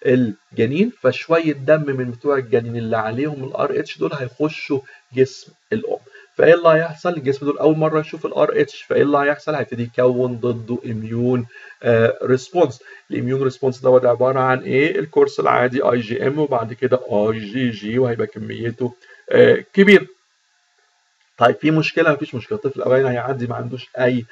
والجنين، فشويه دم من بتوع الجنين اللي عليهم الار اتش دول هيخشوا جسم الام. فايه اللي هيحصل؟ الجسم دول اول مره يشوف الار اتش، فايه اللي هيحصل؟ هيبتدي يكون ضده اميون ريسبونس. الاميون ريسبونس دوت عباره عن ايه؟ الكورس العادي اي جي ام وبعد كده اي جي جي، وهيبقى كميته كبير. طيب في مشكله؟ مفيش مشكله، الطفل الاولاني هيعدي ما عندوش اي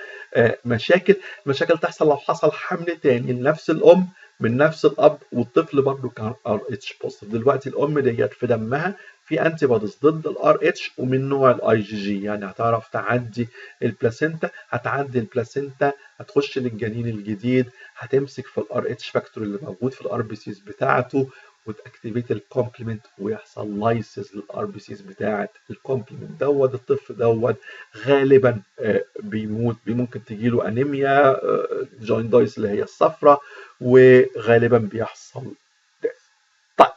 مشاكل. المشاكل تحصل لو حصل حمل تاني لنفس الام من نفس الاب والطفل برضه كان ار اتش بوزيتيف. دلوقتي الام ديت في دمها في انتي بوديز ضد الار اتش ومن نوع الاي جي جي، يعني هتعرف تعدي البلاسينتا. هتعدي البلاسينتا هتخش للجنين الجديد، هتمسك في الار اتش فاكتور اللي موجود في الار بي سيز بتاعته وتاكتيفيت الكومبلمنت ويحصل لايسيس للار بي سيز بتاعه الكومبلمنت دوت. الطفل دوت غالبا بيموت، ممكن تجي له انيميا جويندايس اللي هي الصفراء، وغالبا بيحصل death. طيب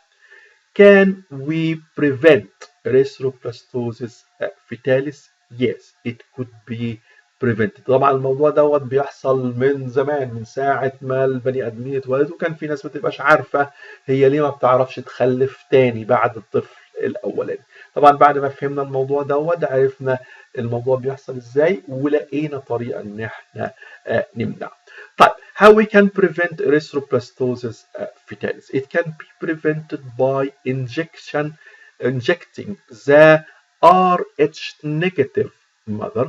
can we prevent erythroplastosis foetalis? Yes, it could be prevented. طبعا الموضوع دوت بيحصل من زمان، من ساعة ما البني آدمين اتولدوا كان في ناس ما تبقاش عارفة هي ليه ما بتعرفش تخلف تاني بعد الطفل الأولاني. طبعا بعد ما فهمنا الموضوع دوت عرفنا الموضوع بيحصل ازاي ولقينا طريقة ان احنا نمنعه. طيب how we can prevent erythroplastosis foetalis? It can be prevented by injecting the Rh negative mother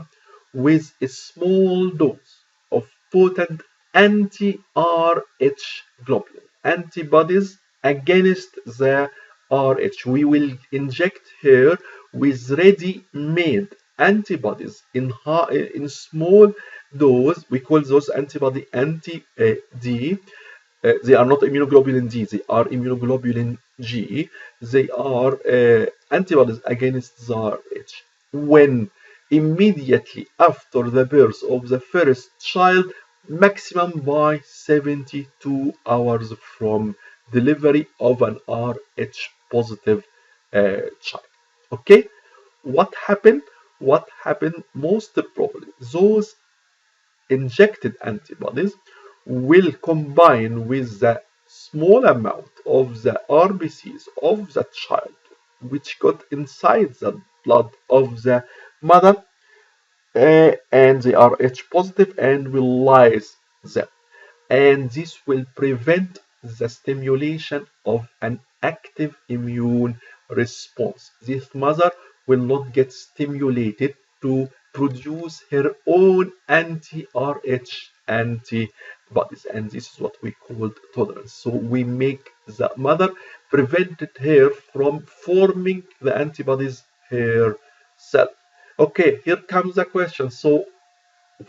with a small dose of potent anti-Rh globulin antibodies against the Rh. We will inject her with ready-made antibodies in small dose. We call those antibody anti-D. They are not immunoglobulin D, they are immunoglobulin G. They are antibodies against the Rh. When immediately after the birth of the first child, maximum by 72 hours from delivery of an Rh positive child. Okay, what happened? What happened? Most probably those injected antibodies will combine with the small amount of the RBCs of the child which got inside the blood of the mother and they are H positive and will lyse them, and this will prevent the stimulation of an active immune response. This mother will not get stimulated to produce her own anti-Rh antibodies, and this is what we call tolerance. So we make the mother, prevented her from forming the antibodies herself. Okay, here comes the question. So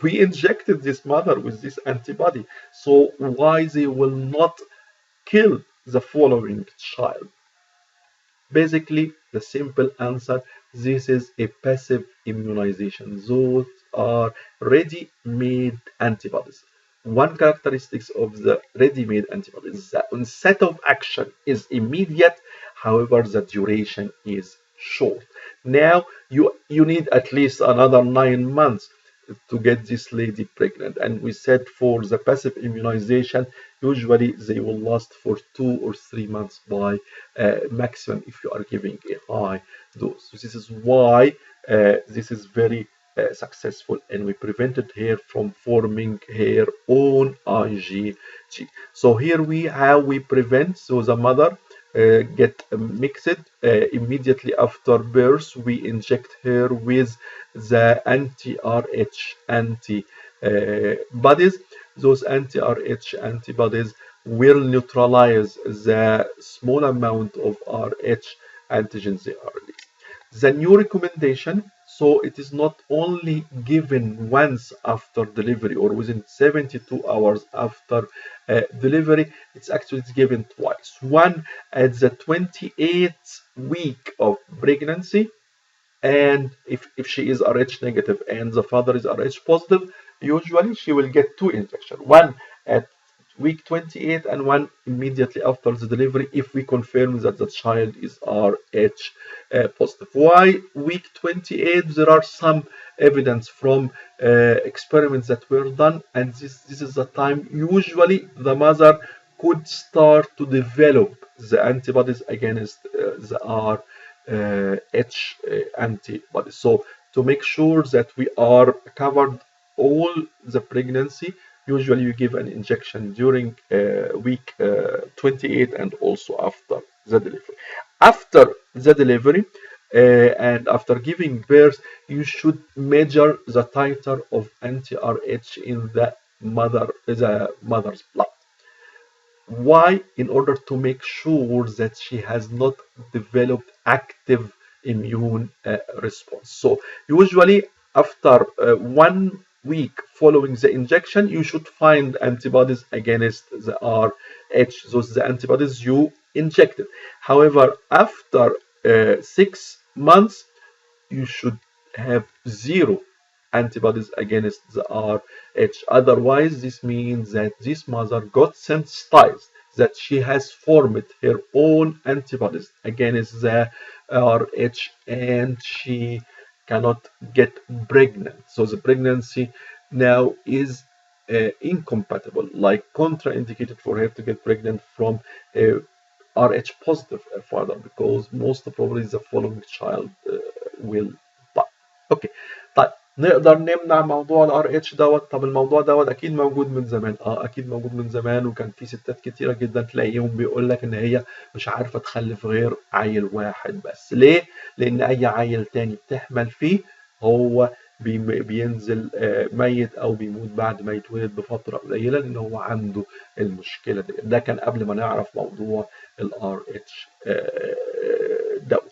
we injected this mother with this antibody, so why they will not kill the following child? Basically, the simple answer, this is a passive immunization. Those are ready-made antibodies. One characteristic of the ready-made antibodies is that onset of action is immediate, however, the duration is short. Now, you need at least another 9 months to get this lady pregnant, and we said for the passive immunization usually they will last for 2 or 3 months by maximum if you are giving a high dose. So this is why this is very successful, and we prevented her from forming her own IgG. So here how we prevent. So the mother get mixed immediately after birth. We inject her with the anti-Rh antibodies. Those anti-Rh antibodies will neutralize the small amount of Rh antigens they are released. The new recommendation, so it is not only given once after delivery or within 72 hours after delivery, it's actually given twice. One at the 28th week of pregnancy, and if she is Rh negative and the father is Rh positive, usually she will get 2 injections. One at week 28 and one immediately after the delivery if we confirm that the child is Rh positive. Why week 28? There are some evidence from experiments that were done, and this is the time usually the mother could start to develop the antibodies against the Rh antibodies. So to make sure that we are covered all the pregnancy, usually you give an injection during week 28 and also after the delivery. After the delivery and after giving birth, you should measure the titer of anti-Rh in the mother's blood. Why? In order to make sure that she has not developed active immune response. So usually after 1 week following the injection, you should find antibodies against the Rh, those the antibodies you injected. However, after 6 months, you should have zero antibodies against the Rh. Otherwise, this means that this mother got sensitized, that she has formed her own antibodies against the Rh, and she cannot get pregnant. So the pregnancy now is incompatible, like contraindicated for her to get pregnant from a Rh positive father, because most probably the following child will die. اوكي طيب نقدر نمنع موضوع الار اتش دوت. طب الموضوع دوت اكيد موجود من زمان، اكيد موجود من زمان، وكان في ستات كتيره جدا تلاقيهم بيقول لك ان هي مش عارفه تخلف غير عيل واحد بس. ليه؟ لان اي عيل تاني بتحمل فيه هو بينزل ميت او بيموت بعد ما يتولد بفتره قليله، لان هو عنده المشكله دي. ده كان قبل ما نعرف موضوع الار اتش دوت.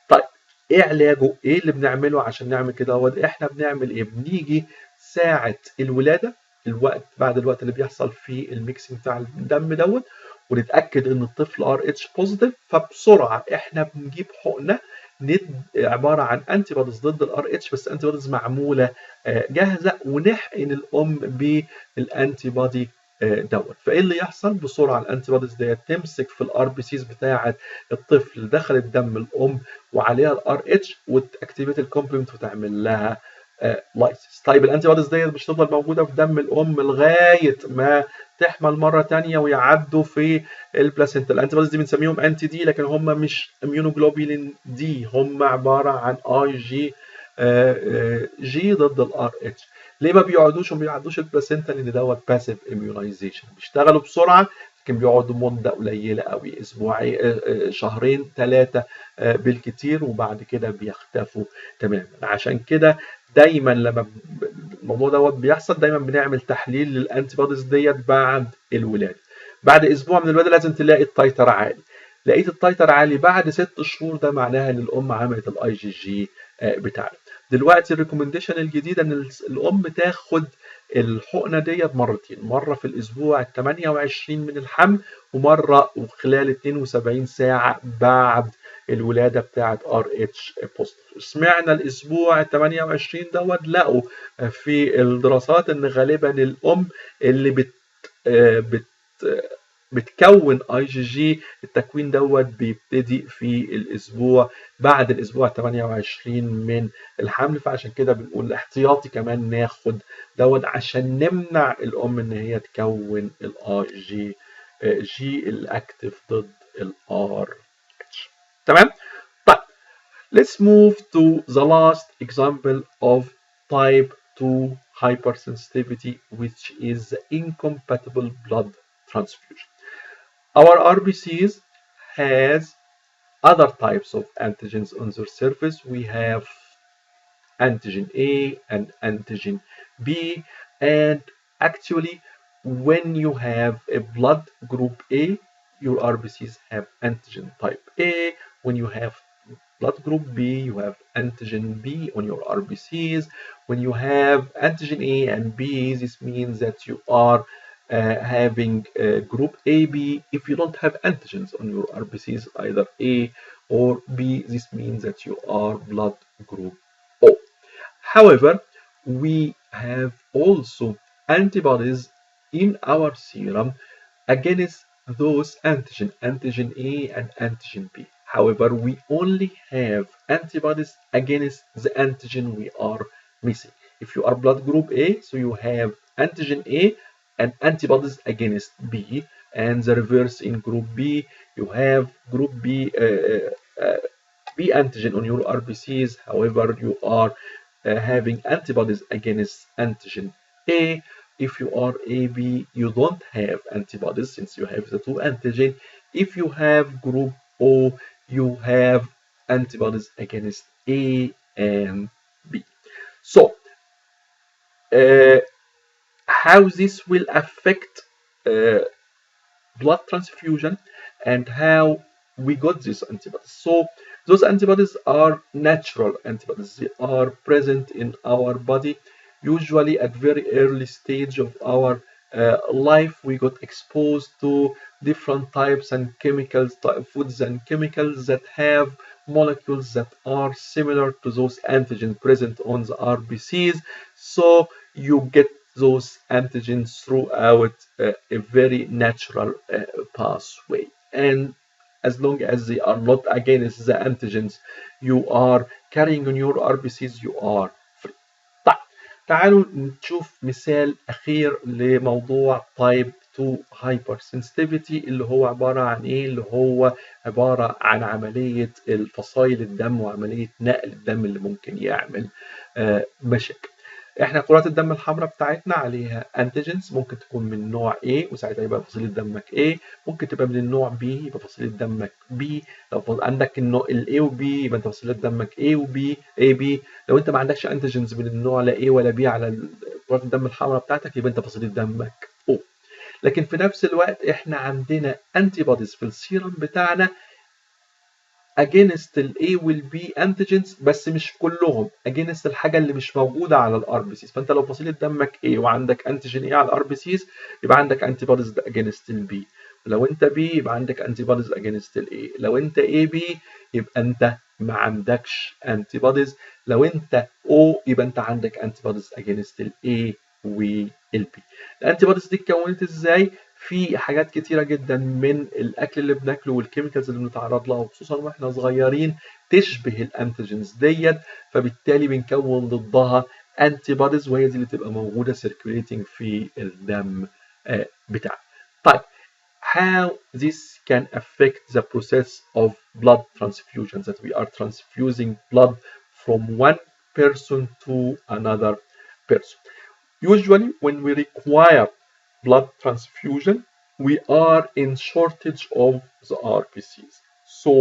طيب ايه علاجه؟ ايه اللي بنعمله عشان نعمل كده؟ هو احنا بنعمل ايه؟ بنيجي ساعه الولاده، الوقت بعد الوقت اللي بيحصل فيه الميكسنج بتاع الدم دوت، ونتاكد ان الطفل ار اتش بوزيتيف، فبسرعه احنا بنجيب حقنه عباره عن انتي بوديز ضد الار اتش، بس انتي بوديز معموله جاهزه، ونحقن الام بالانتي بودي دوت. فايه اللي يحصل؟ بسرعه الانتي بوديز ديت تمسك في الار بي سيز بتاعه الطفل دخل الدم الام وعليها الار اتش، وتاكتيفيت الكومبلمنت وتعمل لها لايسيس. طيب الانتي بوديز ديت مش تفضل موجوده في دم الام لغايه ما تحمل مره ثانيه ويعدوا في البلاسينتا. الانتي بوديز دي بنسميهم انتي دي، لكن هم مش اميونوجلوبولين دي، هم عباره عن اي جي جي ضد الار اتش. ليه ما بيقعدوش وما بيعدوش البلاسينتا؟ لان دوت باسيف اميونايزيشن، بيشتغلوا بسرعه لكن بيقعدوا مده قليله قوي، اسبوعين شهرين 3 بالكتير، وبعد كده بيختفوا تماما. عشان كده دايما لما الموضوع دوت بيحصل دايما بنعمل تحليل للانتي بوديز ديت بعد الولاده. بعد اسبوع من الولاده لازم تلاقي التايتر عالي. لقيت التايتر عالي بعد 6 شهور، ده معناها ان الام عملت الاي جي جي بتاعنا. دلوقتي الريكومنديشن الجديده ان الام تاخد الحقنه ديت مرتين، مره في الاسبوع ال 28 من الحمل، ومره خلال 72 ساعه بعد الولاده بتاعه ار اتش بوزيتيف. اشمعنى الاسبوع ال 28 دوت؟ لقوا في الدراسات ان غالبا الام اللي بتكون اي جي جي، التكوين دوت بيبتدي في الاسبوع بعد الاسبوع 28 من الحمل، فعشان كده بنقول احتياطي كمان ناخد دوت عشان نمنع الام ان هي تكون الاي جي جي الاكتف ضد الار اتش. تمام؟ طيب let's move to the last example of type 2 hypersensitivity, which is the incompatible blood transfusion. Our RBCs has other types of antigens on their surface. We have antigen A and antigen B, and actually when you have a blood group A, your RBCs have antigen type A. When you have blood group B, you have antigen B on your RBCs. When you have antigen A and B, this means that you are having group AB. If you don't have antigens on your RBCs, either A or B, this means that you are blood group O. However, we have also antibodies in our serum against those antigen A and antigen B. However, we only have antibodies against the antigen we are missing. If you are blood group A, so you have antigen A and antibodies against B, and the reverse in group B, you have group B B antigen on your RBCs. However, you are having antibodies against antigen A. If you are AB, you don't have antibodies since you have the two antigen. If you have group O, you have antibodies against A and B. So, how this will affect blood transfusion and how we got these antibodies. So those antibodies are natural antibodies. They are present in our body, usually at very early stage of our life. We got exposed to different types and chemicals, foods and chemicals that have molecules that are similar to those antigens present on the RBCs. So you get those antigens throughout a very natural pathway. And as long as they are not against the antigens you are carrying on your RBCs, you are free. طيب تعالوا نشوف مثال أخير لموضوع type 2 hypersensitivity اللي هو عبارة عن إيه؟ اللي هو عبارة عن عملية الفصائل الدم وعملية نقل الدم اللي ممكن يعمل مشاكل. احنا كرات الدم الحمراء بتاعتنا عليها انتيجنز، ممكن تكون من نوع A وساعتها يبقى فصيلة دمك A، ممكن تبقى من النوع B يبقى فصيلة دمك B. لو عندك النوع ال A و B يبقى انت فصيلة دمك A و B AB. لو انت ما عندكش انتيجنز من النوع لا A ولا B على كرات الدم الحمراء بتاعتك يبقى انت فصيلة دمك O. لكن في نفس الوقت احنا عندنا انتي بوديز في السيرم بتاعنا against ال A وال B antigens، بس مش كلهم against الحاجة اللي مش موجودة على الار بي سيز. فانت لو فصيلة دمك A وعندك انتيجين A على الار بي سيز يبقى عندك انتي بوديز against ال B، ولو انت B يبقى عندك انتي بوديز against ال A، لو انت AB يبقى انت ما عندكش انتي بوديز، لو انت O يبقى انت عندك انتي بوديز against ال A وال B. الانتي بوديز دي اتكونت ازاي؟ في حاجات كتيرة جدا من الأكل اللي بناكله والكيميكالز اللي بنتعرض لها وخصوصا واحنا صغيرين تشبه الانتيجنز ديت، فبالتالي بنكون ضدها انتي بوديز وهي دي اللي تبقى موجودة circulating في الدم بتاعنا. طيب how this can affect the process of blood transfusion, that we are transfusing blood from one person to another person. Usually when we require blood transfusion, we are in shortage of the RBCs. So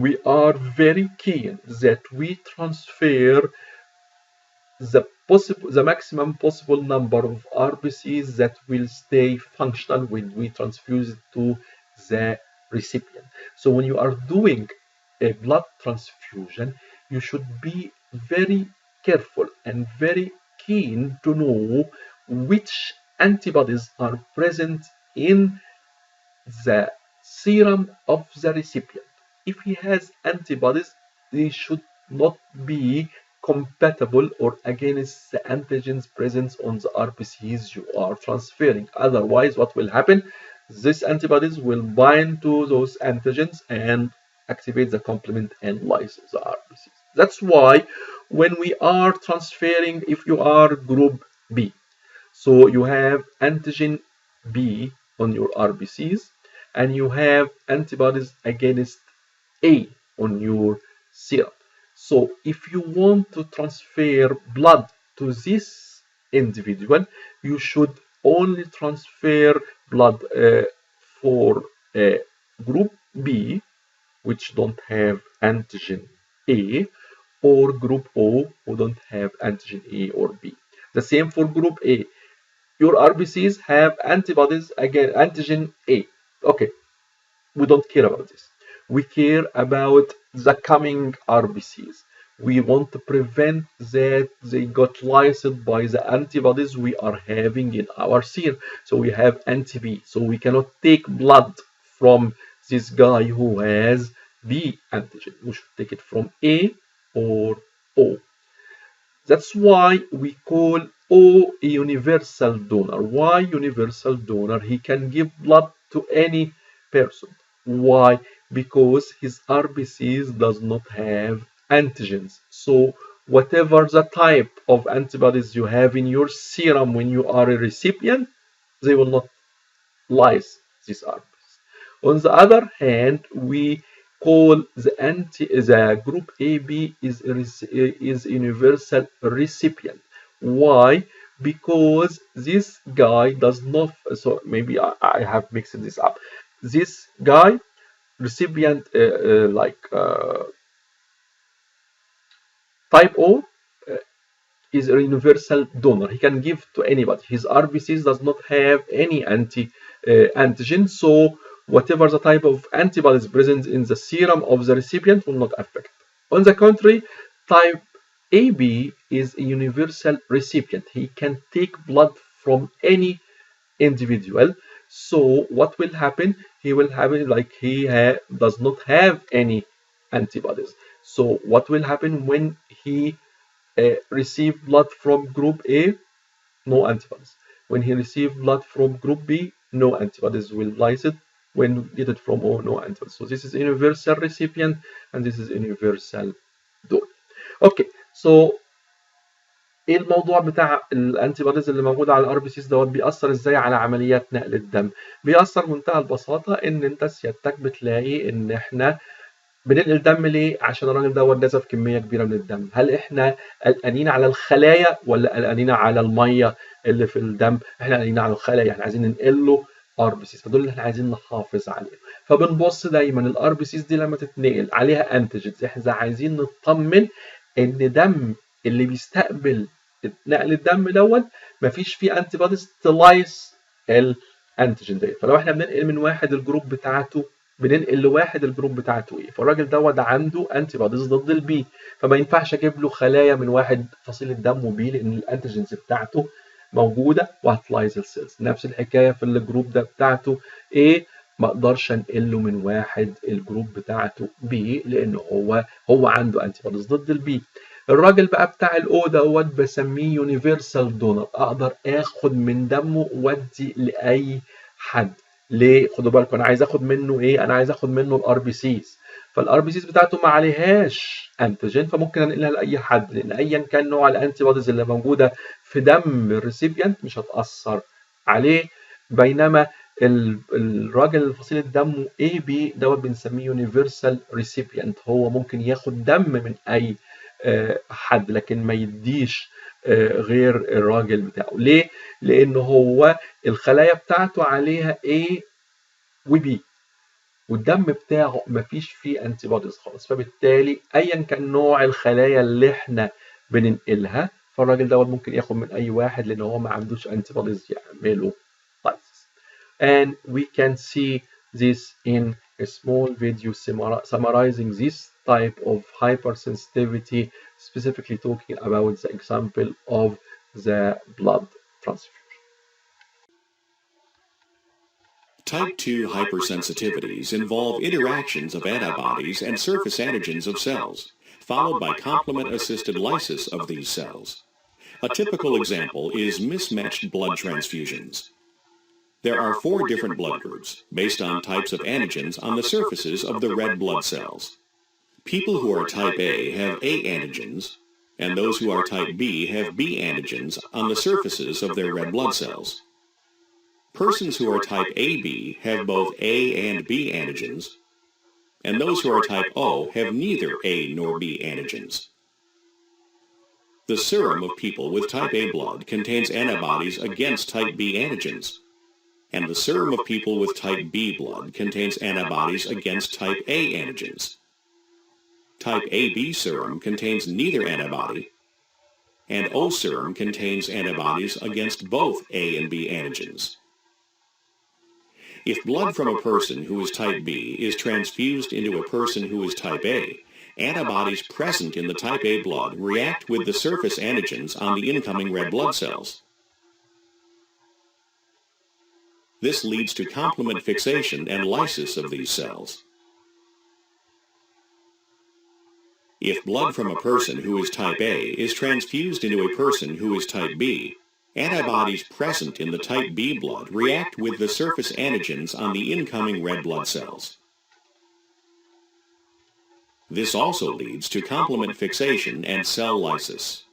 we are very keen that we transfer the maximum possible number of RBCs that will stay functional when we transfuse it to the recipient. So when you are doing a blood transfusion, you should be very careful and very keen to know which antibodies are present in the serum of the recipient. If he has antibodies, they should not be compatible or against the antigens present on the RBCs you are transferring. Otherwise, what will happen? These antibodies will bind to those antigens and activate the complement and lyse the RBCs. That's why when we are transferring, if you are group B, so you have antigen B on your RBCs and you have antibodies against A on your serum. So if you want to transfer blood to this individual, you should only transfer blood for group B, which don't have antigen A, or group O, who don't have antigen A or B. The same for group A. Your RBCs have antibodies against antigen A. Okay, we don't care about this. We care about the coming RBCs. We want to prevent that they got lysed by the antibodies we are having in our serum. So we have anti-B. So we cannot take blood from this guy who has B antigen. We should take it from A or O. That's why we call or a universal donor. Why universal donor? He can give blood to any person. Why? Because his RBCs does not have antigens. So whatever the type of antibodies you have in your serum when you are a recipient, they will not lyse these RBCs. On the other hand, we call the group AB is universal recipient. Why? Because this guy does not, so maybe I have mixed this up. This guy, recipient type O, is a universal donor. He can give to anybody. His RBCs does not have any antigen, so whatever the type of antibodies present in the serum of the recipient will not affect. On the contrary, type AB is a universal recipient. He can take blood from any individual. So what will happen? He will have it like he does not have any antibodies. So what will happen when he receive blood from group A? No antibodies. When he receive blood from group B, no antibodies will lyse it. When get it from O, no antibodies. So this is universal recipient and this is universal donor. اوكي سو ايه الموضوع بتاع الانتي بوديز اللي موجوده على الار بي سيز دوت بيأثر ازاي على عمليات نقل الدم؟ بيأثر بمنتهى البساطه ان انت سيادتك بتلاقي ان احنا بننقل دم ليه؟ عشان الراجل دوت جذب كميه كبيره من الدم. هل احنا قلقانين على الخلايا ولا قلقانين على الميه اللي في الدم؟ احنا قلقانين على الخلايا، احنا عايزين ننقل له ار بي سيز، فدول اللي احنا عايزين نحافظ عليهم. فبنبص دايما الار بي سيز دي لما تتنقل عليها انتيجنز، احنا عايزين نطمن ان دم اللي بيستقبل نقل الدم دوت مفيش فيه انتي بوديز تلايس الانتيجين ديت. فلو احنا بننقل من واحد الجروب بتاعته بننقل لواحد الجروب بتاعته ايه، فالراجل دوت عنده انتي بوديز ضد البي، فما ينفعش اجيب له خلايا من واحد فصيله دمه بي لان الانتيجينز بتاعته موجوده وهتلايز السيلز. نفس الحكايه في الجروب ده بتاعته ايه، ما اقدرش انقل له من واحد الجروب بتاعته بي لان هو عنده انتي بوديز ضد البي. الراجل بقى بتاع الاو دوت بسميه يونيفرسال دونر، اقدر اخد من دمه وادي لاي حد. ليه؟ خدوا بالكم انا عايز اخد منه ايه؟ انا عايز اخد منه الار بي سيز، فالار بي سيز بتاعته ما عليهاش انتيجين فممكن انقلها لاي حد لان ايا كان نوع الانتي بوديز اللي موجوده في دم الريسيبيانت مش هتاثر عليه. بينما الراجل اللي فصيله دمه اي بي دوت بنسميه يونيفرسال ريسيبيانت، هو ممكن ياخد دم من اي حد لكن ما يديش غير الراجل بتاعه. ليه؟ لان هو الخلايا بتاعته عليها A و B والدم بتاعه ما فيش فيه انتي بوديز خالص، فبالتالي ايا كان نوع الخلايا اللي احنا بننقلها فالراجل دوت ممكن ياخد من اي واحد لان هو ما عندوش انتي بوديز يعملوا lysis. And we can see this in a small video summarizing this type of hypersensitivity, specifically talking about the example of the blood transfusion. Type II hypersensitivities involve interactions of antibodies and surface antigens of cells, followed by complement-assisted lysis of these cells. A typical example is mismatched blood transfusions. There are 4 different blood groups, based on types of antigens on the surfaces of the red blood cells. People who are type A have A antigens, and those who are type B have B antigens on the surfaces of their red blood cells. Persons who are type AB have both A and B antigens, and those who are type O have neither A nor B antigens. The serum of people with type A blood contains antibodies against type B antigens, and the serum of people with type B blood contains antibodies against type A antigens. Type AB serum contains neither antibody, and O serum contains antibodies against both A and B antigens. If blood from a person who is type B is transfused into a person who is type A, antibodies present in the type A blood react with the surface antigens on the incoming red blood cells. This leads to complement fixation and lysis of these cells. If blood from a person who is type A is transfused into a person who is type B, Antibodies present in the type B blood react with the surface antigens on the incoming red blood cells. This also leads to complement fixation and cell lysis.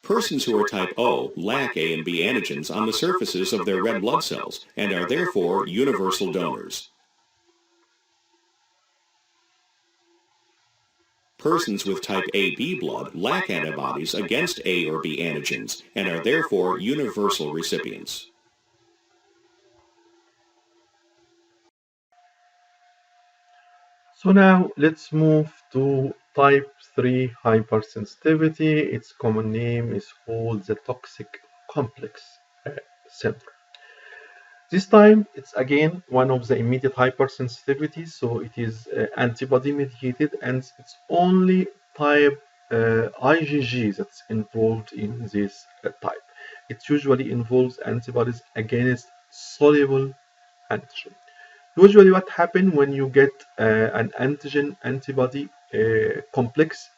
Persons who are type O lack A and B antigens on the surfaces of their red blood cells and are therefore universal donors. Persons with type AB blood lack antibodies against A or B antigens and are therefore universal recipients. So now let's move to type 3 hypersensitivity. Its common name is called the toxic complex syndrome. This time it's again one of the immediate hypersensitivities, so it is antibody mediated, and it's only type IgG that's involved in this type. It usually involves antibodies against soluble antigen. Usually what happens when you get an antigen antibody complex,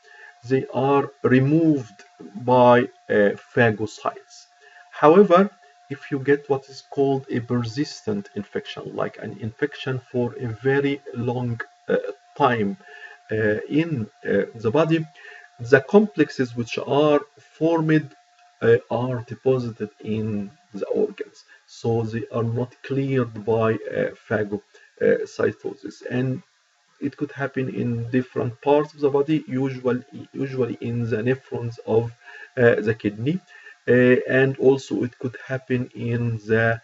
they are removed by phagocytes. However, if you get what is called a persistent infection, like an infection for a very long time in the body, the complexes which are formed are deposited in the organs, so they are not cleared by phagocytosis, and it could happen in different parts of the body, usually in the nephrons of the kidney, and also it could happen in the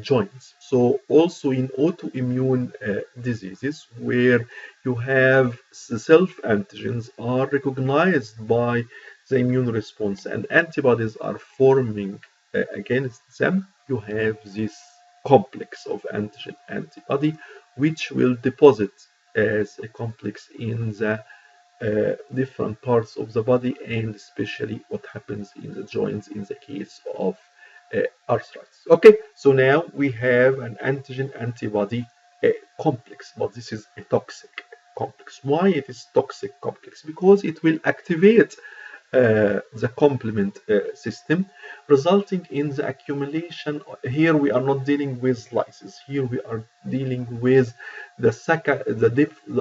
joints. So also in autoimmune diseases where you have the self-antigens are recognized by the immune response and antibodies are forming against them, you have this complex of antigen antibody which will deposit as a complex in the different parts of the body, and especially what happens in the joints in the case of arthritis. Okay, so now we have an antigen antibody complex, but this is a toxic complex. Why it is toxic complex? Because it will activate the complement system, resulting in the accumulation. Here we are not dealing with lysis. Here we are dealing with the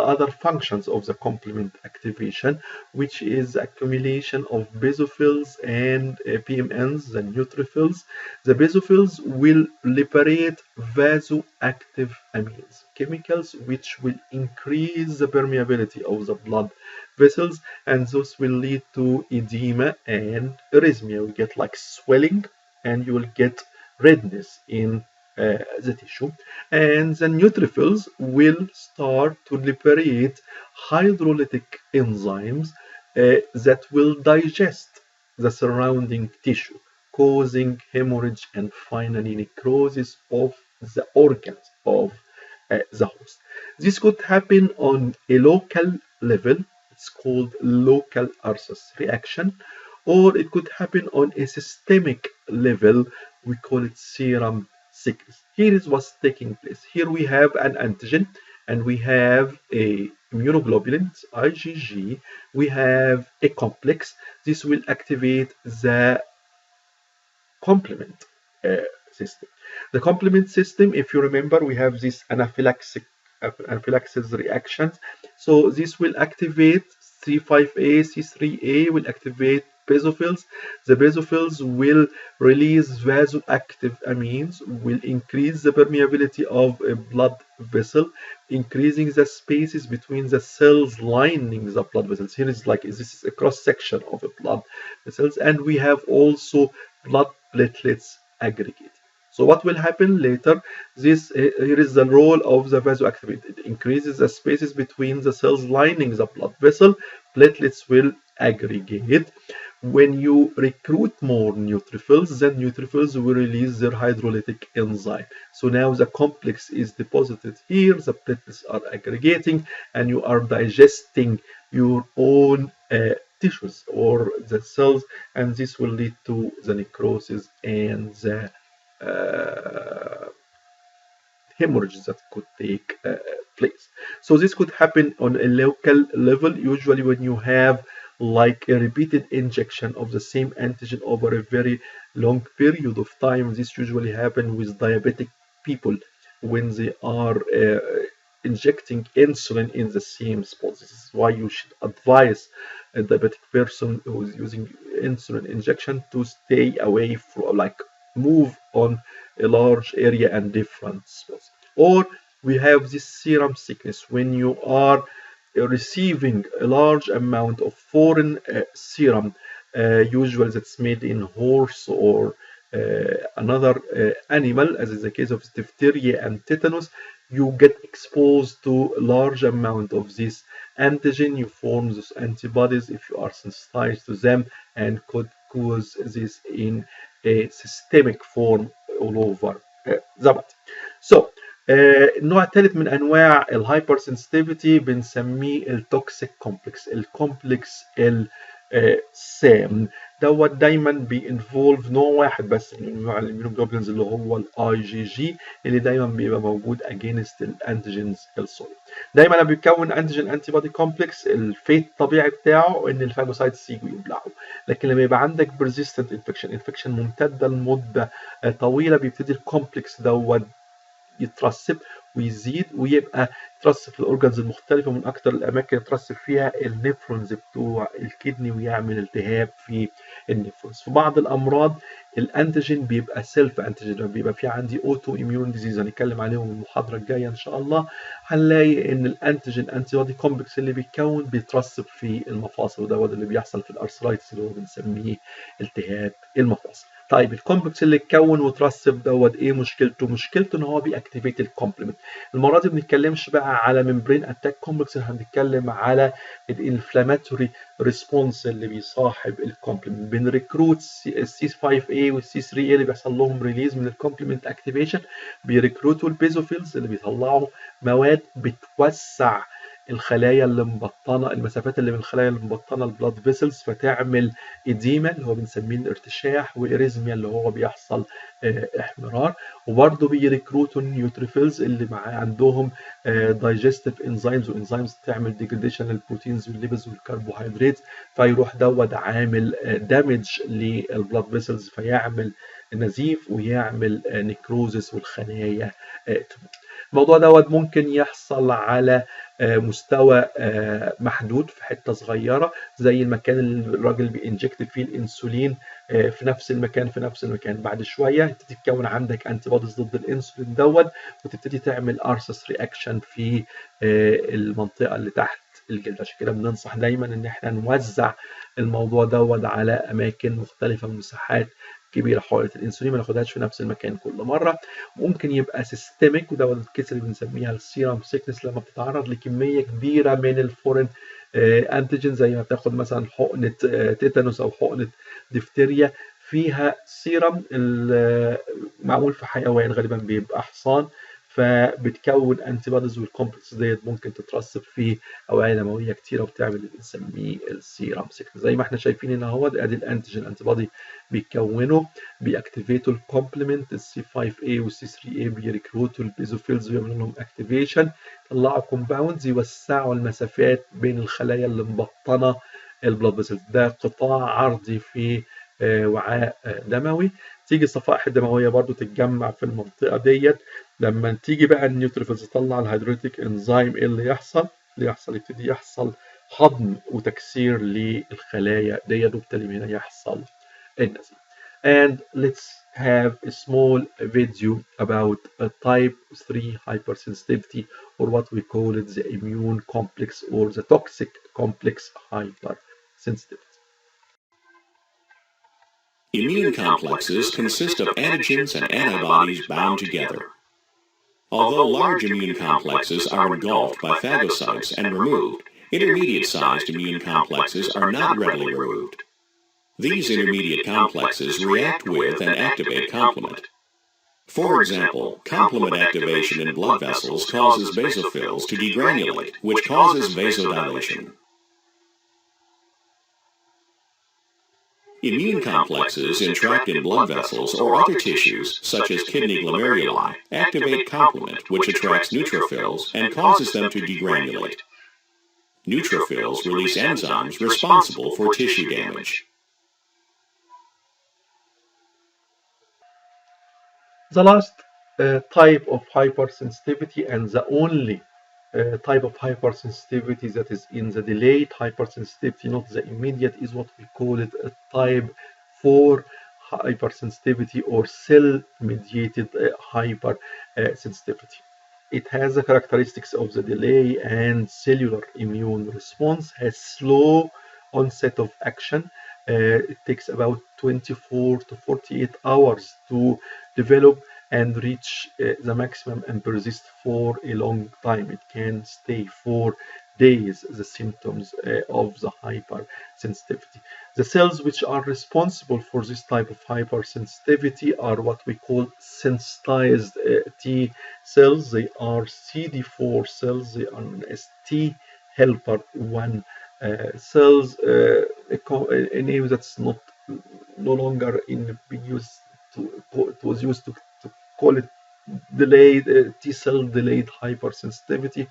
other functions of the complement activation, which is accumulation of basophils and PMNs, the neutrophils. The basophils will liberate vasoactive amines, chemicals which will increase the permeability of the blood vessels, and those will lead to edema and erythema. We get like swelling, and you will get redness in the tissue. And the neutrophils will start to liberate hydrolytic enzymes that will digest the surrounding tissue, causing hemorrhage and finally necrosis of the organs of the host. This could happen on a local level. It's called local Arthus reaction, or it could happen on a systemic level. We call it serum sickness. Here is what's taking place. Here we have an antigen, and we have a immunoglobulin, IgG. We have a complex. This will activate the complement system. The complement system, if you remember, we have this anaphylaxis reactions. So this will activate C5a, C3a will activate basophils. The basophils will release vasoactive amines, will increase the permeability of a blood vessel, increasing the spaces between the cells lining the blood vessels. Here is like this is a cross section of a blood vessels, and we have also blood platelets aggregate. So what will happen later? Here is the role of the vasoactivity. It increases the spaces between the cells lining the blood vessel. Platelets will aggregate. When you recruit more neutrophils, then neutrophils will release their hydrolytic enzyme. So now the complex is deposited here, the platelets are aggregating, and you are digesting your own tissues or the cells, and this will lead to the necrosis and the hemorrhages that could take place. So this could happen on a local level, usually when you have like a repeated injection of the same antigen over a very long period of time. This usually happens with diabetic people when they are injecting insulin in the same spot. This is why you should advise a diabetic person who is using insulin injection to stay away from, like, move on a large area and different spots. Or we have this serum sickness when you are receiving a large amount of foreign serum, usually that's made in horse or another animal, as is the case of diphtheria and tetanus. You get exposed to a large amount of this antigen, you form those antibodies if you are sensitized to them, and could cause this in a systemic form all over the body. So النوع الثالث من انواع الهايبر سنسيتيفيتي بنسميه التوكسيك كومبلكس، الكومبلكس السام. دوت دايما بينفولف نوع واحد بس من انواع الاميونوجلوبولينز اللي هو الاي جي جي، اللي دايما بيبقى موجود اجينست الانتيجينز السوليد. دايما لما بيتكون انتيجين انتي بودي كومبلكس، الفيت الطبيعي بتاعه ان الفاجوسايتس يجوا يبلعوا. لكن لما يبقى عندك بيرزيستنت انفكشن ممتده لمده طويله، بيبتدي الكومبلكس دوت يترسب ويزيد ويبقى يترسب في الاورجنز المختلفه. من اكتر الاماكن يترسب فيها النفرونز بتوع الكدني ويعمل التهاب في النفرونز. في بعض الامراض الانتيجين بيبقى سيلف انتيجين، بيبقى في عندي اوتو اميون ديزيز هنتكلم عليهم المحاضره الجايه ان شاء الله. هنلاقي ان الانتيجين انتي بودي كومبلكس اللي بيتكون بيترسب في المفاصل، وده اللي بيحصل في الارثرايتس اللي هو بنسميه التهاب المفاصل. طيب الكومبلكس اللي اتكون وترسب دوت ايه مشكلته؟ مشكلته ان هو بيأكتيفيت الكومبلمنت. المره دي ما بنتكلمش بقى على ممبرين اتاك كومبلكس، هنتكلم على الانفلاماتوري ريسبونس اللي بيصاحب الكومبلمنت. بنريكروت السي 5 اي والسي 3 اي اللي بيحصل لهم ريليز من الكومبلمنت اكتيفيشن، بيريكروتوا البيزوفيلز اللي بيطلعوا مواد بتوسع الخلايا اللي مبطنه، المسافات اللي من الخلايا اللي مبطنه البلاد فيسلز، فتعمل اديما اللي هو بنسميه الارتشاح، واريزميا اللي هو بيحصل احمرار. وبرضه بيريكروتوا النيوتروفيلز اللي عندهم دايجستيف انزيمز وانزيمز تعمل ديجريديشن للبروتينز والليبيدز والكربوهيدرات، فيروح دوت عامل دامج للبلاد فيسلز، فيعمل نزيف ويعمل نيكروزس والخلايا تموت. الموضوع دوت ممكن يحصل على مستوى محدود في حته صغيره، زي المكان اللي الراجل بينجكت فيه الانسولين في نفس المكان. بعد شويه تبتدي تتكون عندك انتي بوديز ضد الانسولين دوت، وتبتدي تعمل ارسس رياكشن في المنطقه اللي تحت الجلد. عشان كده بننصح دايما ان احنا نوزع الموضوع دوت على اماكن مختلفه، مساحات كبيره. حقنه الانسولين ما ناخدهاش في نفس المكان كل مره. ممكن يبقى سيستميك، وده الكيس اللي بنسميها السيرم سيكنس، لما بتتعرض لكميه كبيره من الفورين انتيجين، زي ما بتاخد مثلا حقنه تيتانوس او حقنه ديفتيريا فيها سيرم معمول في حيوان، غالبا بيبقى حصان، فبتكون انتي بوديز، والكومبلكس ديت ممكن تترسب في اوعيه دمويه كتيره وبتعمل اللي بنسميه السيرم سيكنس. زي ما احنا شايفين هنا اهو، ادي الانتيجين انتي بودي بيكونوا، بيأكتيفيتوا الكومبلمنت السي 5 اي والسي 3 اي، بيريكروتوا البيزوفيلز ويعملوا لهم اكتيفيشن، يطلعوا كومباوندز يوسعوا المسافات بين الخلايا اللي مبطنه البلاد فيسلز. ده قطاع عرضي في وعاء دموي. تيجي الصفائح الدمويه برضو تتجمع في المنطقه ديت. لما تيجي بقى النيوتروفيلز تطلع الهيدروليتيك انزيم، ايه اللي يحصل؟ يبتدي يحصل هضم وتكسير للخلايا ديت، وبالتالي هنا يحصل النزيف. And let's have a small video about a type 3 hypersensitivity, or what we call it the immune complex or the toxic complex hypersensitivity. Immune complexes consist of antigens and antibodies bound together. Although large immune complexes are engulfed by phagocytes and removed, intermediate-sized immune complexes are not readily removed. These intermediate complexes react with and activate complement. For example, complement activation in blood vessels causes basophils to degranulate, which causes vasodilation. Immune complexes entrapped in blood vessels or other tissues, such as kidney glomeruli, activate complement, which attracts neutrophils and causes them to degranulate. Neutrophils release enzymes responsible for tissue damage. The last type of hypersensitivity, and the only type of hypersensitivity that is in the delayed hypersensitivity, not the immediate, is what we call it a type 4 hypersensitivity or cell-mediated hypersensitivity. It has the characteristics of the delay and cellular immune response, has slow onset of action. It takes about 24 to 48 hours to develop and reach the maximum and persist for a long time. It can stay for days, the symptoms of the hypersensitivity. The cells which are responsible for this type of hypersensitivity are what we call sensitized T cells. They are CD4 cells. They are known as T helper 1 cells, a name that's no longer in being used. It was used to call it delayed T cell delayed hypersensitivity,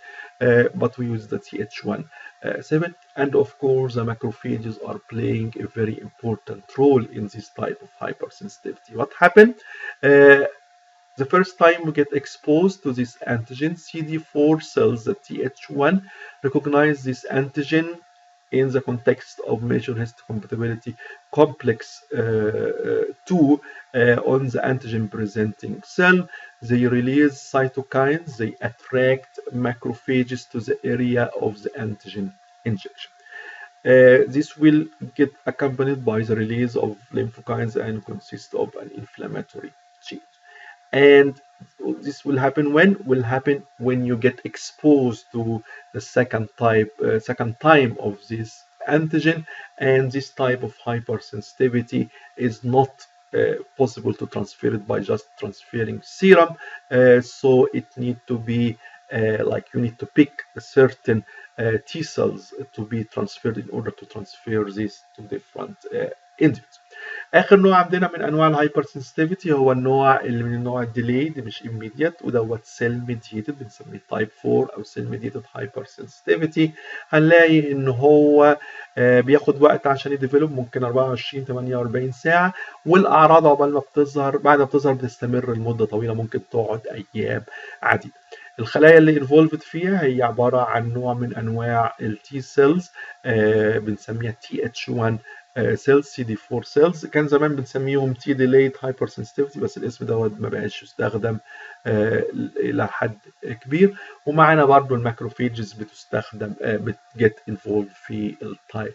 but we use the Th1/7, and of course the macrophages are playing a very important role in this type of hypersensitivity. What happened? The first time we get exposed to this antigen, CD4 cells, the Th1, recognize this antigen in the context of major histocompatibility complex 2 on the antigen presenting cell. They release cytokines, they attract macrophages to the area of the antigen injection. This will get accompanied by the release of lymphokines and consist of an inflammatory change. And this will happen when? Will happen when you get exposed to the second time of this antigen, and this type of hypersensitivity is not possible to transfer it by just transferring serum. So it need to be like you need to pick a certain T cells to be transferred in order to transfer this to different individuals. اخر نوع عندنا من انواع الهايبر سنسيتيفيتي هو النوع اللي من النوع الديليد مش immediate، ودوت سيل ميديتد بنسميه تايب 4 او سيل ميديتد هايبر سنسيتيفيتي. هنلاقي ان هو بياخد وقت عشان يديفلوب، ممكن 24 48 ساعه، والاعراض عقبال ما بتظهر بعد ما بتظهر بتستمر لمده طويله، ممكن تقعد ايام عديده. الخلايا اللي انفولفد فيها هي عباره عن نوع من انواع التي سيلز بنسميها تي اتش 1 سيلز، سي دي 4 سيلز. كان زمان بنسميهم تي ديليد هايبر سنسيتيفيتي، بس الاسم دوت ما بقاش يستخدم الى حد كبير. ومعانا برضو الماكروفيجز بتستخدم بتجت انفولد في التايب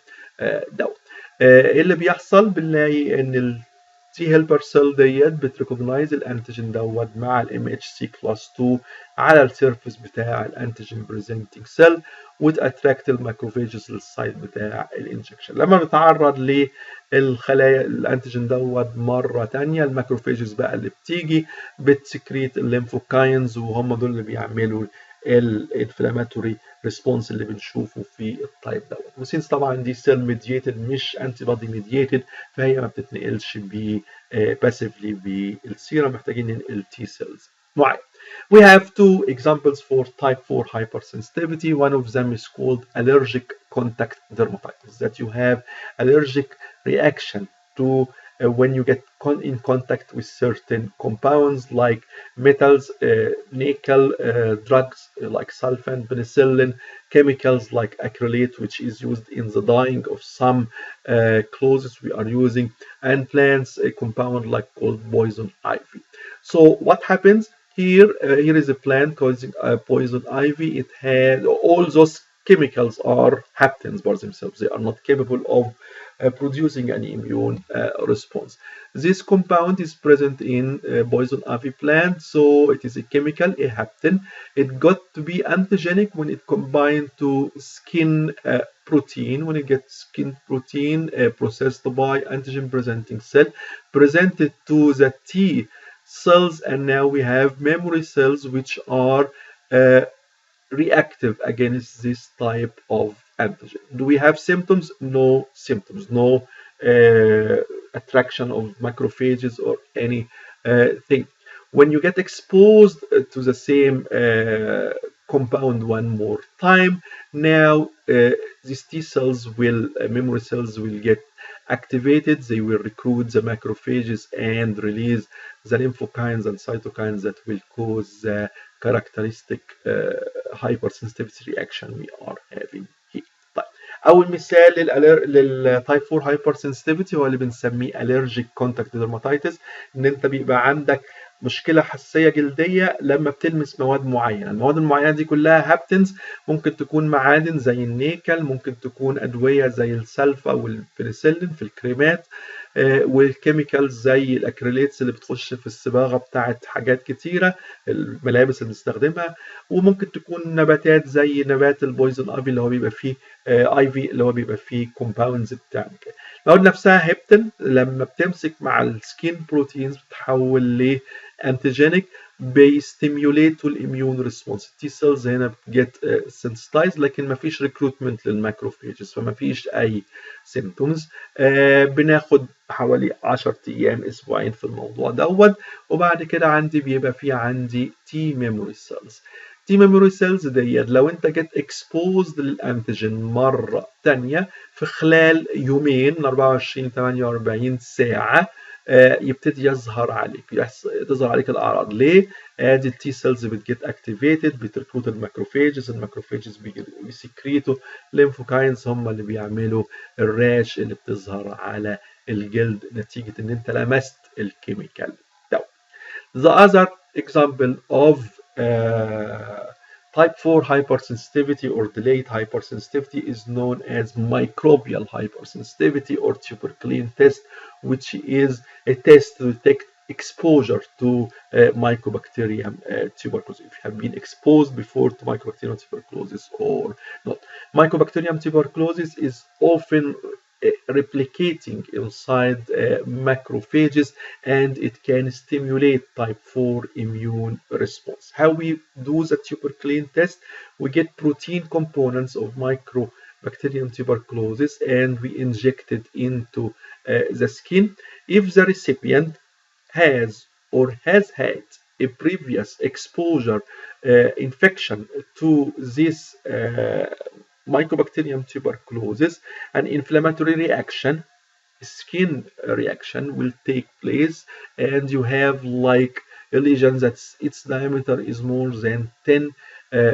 دوت. ايه اللي بيحصل؟ بنلاقي ان التي هيلبر سيل ديت بتريكوجنايز الانتيجين دوت مع الام اتش سي كلاس 2 على السيرفيس بتاع الانتيجين بريزنتنج سيل، وتاتراكت الماكروفيجز للسايت بتاع الانجكشن. لما بتعرض للخلايا الانتيجين دوت مره ثانيه، الماكروفيجز بقى اللي بتيجي بتسكريت الليمفوكاينز، وهم دول اللي بيعملوا الانفلاماتوري ريسبونس اللي بنشوفه في التايب دوت. وسينس طبعا دي سيل ميديتد مش انتي بودي ميديتد، فهي ما بتتنقلش باسفلي بالسيرم، محتاجين ننقل تي سيلز معين. We have two examples for type 4 hypersensitivity. One of them is called allergic contact dermatitis, that you have allergic reaction to when you get in contact with certain compounds like metals, nickel, drugs like sulfan, penicillin, chemicals like acrylate, which is used in the dyeing of some clothes we are using, and plants, a compound like called poison ivy. So what happens? Here is a plant causing poison ivy. It has all those chemicals are haptens by themselves. They are not capable of producing any immune response. This compound is present in poison ivy plant, so it is a chemical, a hapten. It got to be antigenic when it combined to skin protein. When it gets skin protein processed by antigen presenting cell, presented to the T cells, and now we have memory cells which are reactive against this type of antigen. Do we have symptoms? No symptoms, no attraction of macrophages or anything. When you get exposed to the same compound one more time. Now these T cells will, memory cells will get activated. They will recruit the macrophages and release the lymphokines and cytokines that will cause the characteristic hypersensitivity reaction we are having here. طيب اول مثال للتايب 4 هايبر سنسيتيفيتي هو اللي بنسميه allergic contact dermatitis، ان انت بيبقى عندك مشكله حساسيه جلديه لما بتلمس مواد معينه. المواد المعينه دي كلها هابتنز، ممكن تكون معادن زي النيكل، ممكن تكون ادويه زي السلفا والبنسلين في الكريمات، والكيميكالز زي الاكريليتس اللي بتخش في الصباغه بتاعت حاجات كتيره، الملابس اللي بنستخدمها، وممكن تكون نباتات زي نبات البويزن افي اللي هو بيبقى فيه اي في اللي هو بيبقى فيه كومباوندز بتاع كده. المواد نفسها هيبتن لما بتمسك مع السكين بروتينز بتتحول لانتيجينيك، بيستيميوليتوا الاميون ريسبونس. التي سيلز هنا بتجيت سنسيتايز، لكن ما فيش ريكروتمنت للماكروفيجز، فما فيش اي سيمتومز. بناخد حوالي 10 ايام اسبوعين في الموضوع دوت، وبعد كده بيبقى في عندي تي ميموري سيلز. تي ميموري سيلز ديت لو انت جيت اكسبوزد للانتيجين مره ثانيه في خلال يومين من 24 48 ساعه، يبتدي يظهر عليك، تظهر عليك الاعراض. ليه؟ ادي التي سيلز بتجيت اكتيفيتد، بتركروت الماكروفيجز بيسكريتوا ليمفوكاينز، هم اللي بيعملوا الراش اللي بتظهر على الجلد نتيجه ان انت لمست الكيميكال ده. The other example of type 4 hypersensitivity or delayed hypersensitivity is known as microbial hypersensitivity or tuberculin test, which is a test to detect exposure to Mycobacterium tuberculosis. If you have been exposed before to Mycobacterium tuberculosis or not. Mycobacterium tuberculosis is often replicating inside macrophages, and it can stimulate type 4 immune response. How we do the tuberculin test? We get protein components of Mycobacterium tuberculosis and we inject it into the skin. If the recipient has or has had a previous exposure infection to this Mycobacterium tuberculosis, an inflammatory reaction, skin reaction will take place, and you have like a lesion that's its diameter is more than 10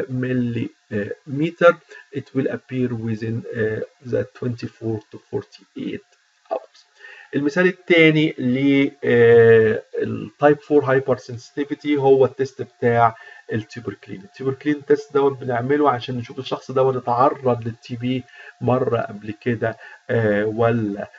millimeter. It will appear within the 24 to 48 hours. المثال الثاني للتايب 4 هايبر سنسيتيفيتي هو التست بتاع التوبركلين تيست دوت بنعمله عشان نشوف الشخص دوت اتعرض للتي بي مره قبل كده ولا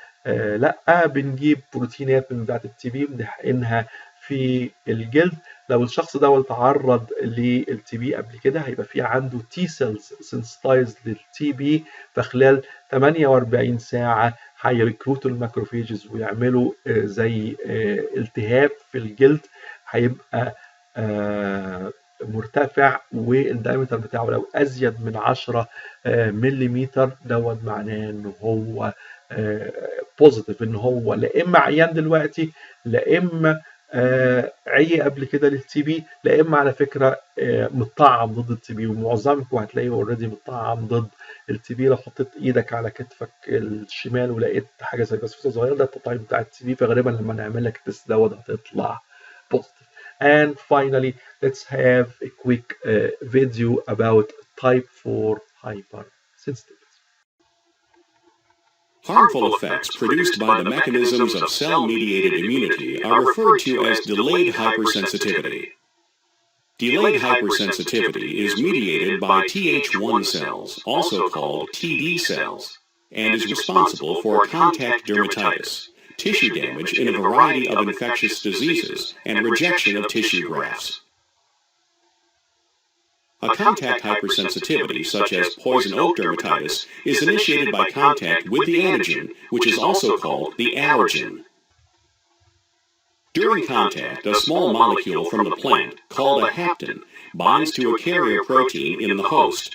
لا. بنجيب بروتينات من بتاعه التي بي بنحقنها في الجلد. لو الشخص ده تعرض للتي بي قبل كده هيبقى في عنده تي سيلز سنسيتايزد للتي بي، فخلال 48 ساعه هيركروتوا الماكروفيجز ويعملوا زي التهاب في الجلد، هيبقى مرتفع والدايمتر بتاعه لو ازيد من 10 مليمتر دوت معناه ان هو بوزيتيف، ان هو لا اما عيان دلوقتي، لا اما عي قبل كده للتي بي، لا اما على فكره مطعم ضد التي بي. ومعظمكم هتلاقيه اوريدي مطعم ضد التي بي. لو حطيت ايدك على كتفك الشمال ولقيت حاجه زي بسفوسه صغيره ده التطعيم بتاع التي بي، فغالبا لما نعمل لك التست دوت هتطلع بوزيتيف. And finally, let's have a quick video about type 4 hypersensitivity. Harmful effects produced by the mechanisms of cell-mediated immunity are referred to as delayed hypersensitivity. Delayed hypersensitivity is mediated by Th1 cells, also called TD cells, and is responsible for contact dermatitis, tissue damage in a variety of infectious diseases, and rejection of tissue grafts. A contact hypersensitivity, such as poison oak dermatitis, is initiated by contact with the antigen, which is also called the allergen. During contact, a small molecule from the plant, called a hapten, binds to a carrier protein in the host.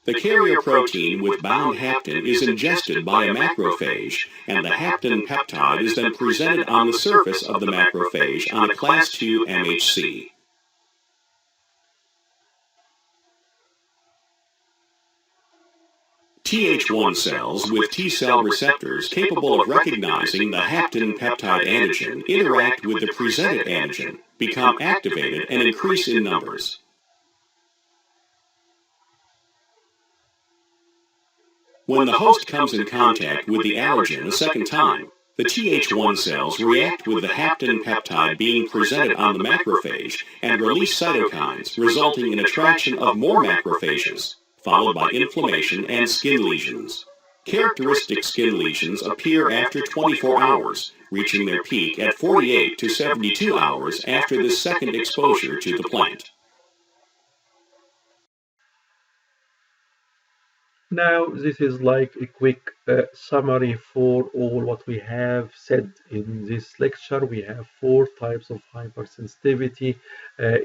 The carrier protein with bound hapten is ingested by a macrophage, and the hapten peptide is then presented on the surface of the macrophage on a class II MHC. Th1 cells with T-cell receptors capable of recognizing the hapten peptide antigen interact with the presented antigen, become activated, and increase in numbers. When the host comes in contact with the allergen a second time, the Th1 cells react with the hapten peptide being presented on the macrophage and release cytokines, resulting in attraction of more macrophages, followed by inflammation and skin lesions. Characteristic skin lesions appear after 24 hours, reaching their peak at 48 to 72 hours after the second exposure to the plant. Now, this is like a quick summary for all what we have said in this lecture. We have 4 types of hypersensitivity.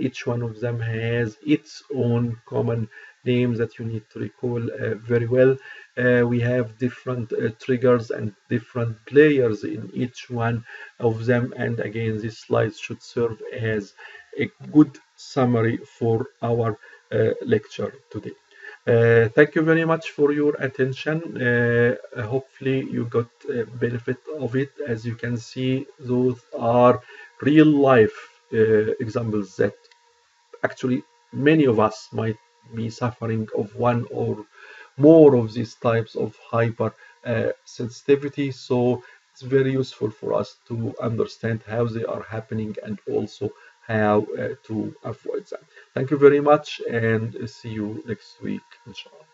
Each one of them has its own common names that you need to recall very well. We have different triggers and different players in each one of them. And again, these slides should serve as a good summary for our lecture today. Thank you very much for your attention. Hopefully you got benefit of it. As you can see, those are real life examples that actually many of us might be suffering of one or more of these types of hyper sensitivity. So it's very useful for us to understand how they are happening and also how to avoid them. Thank you very much and see you next week, inshallah.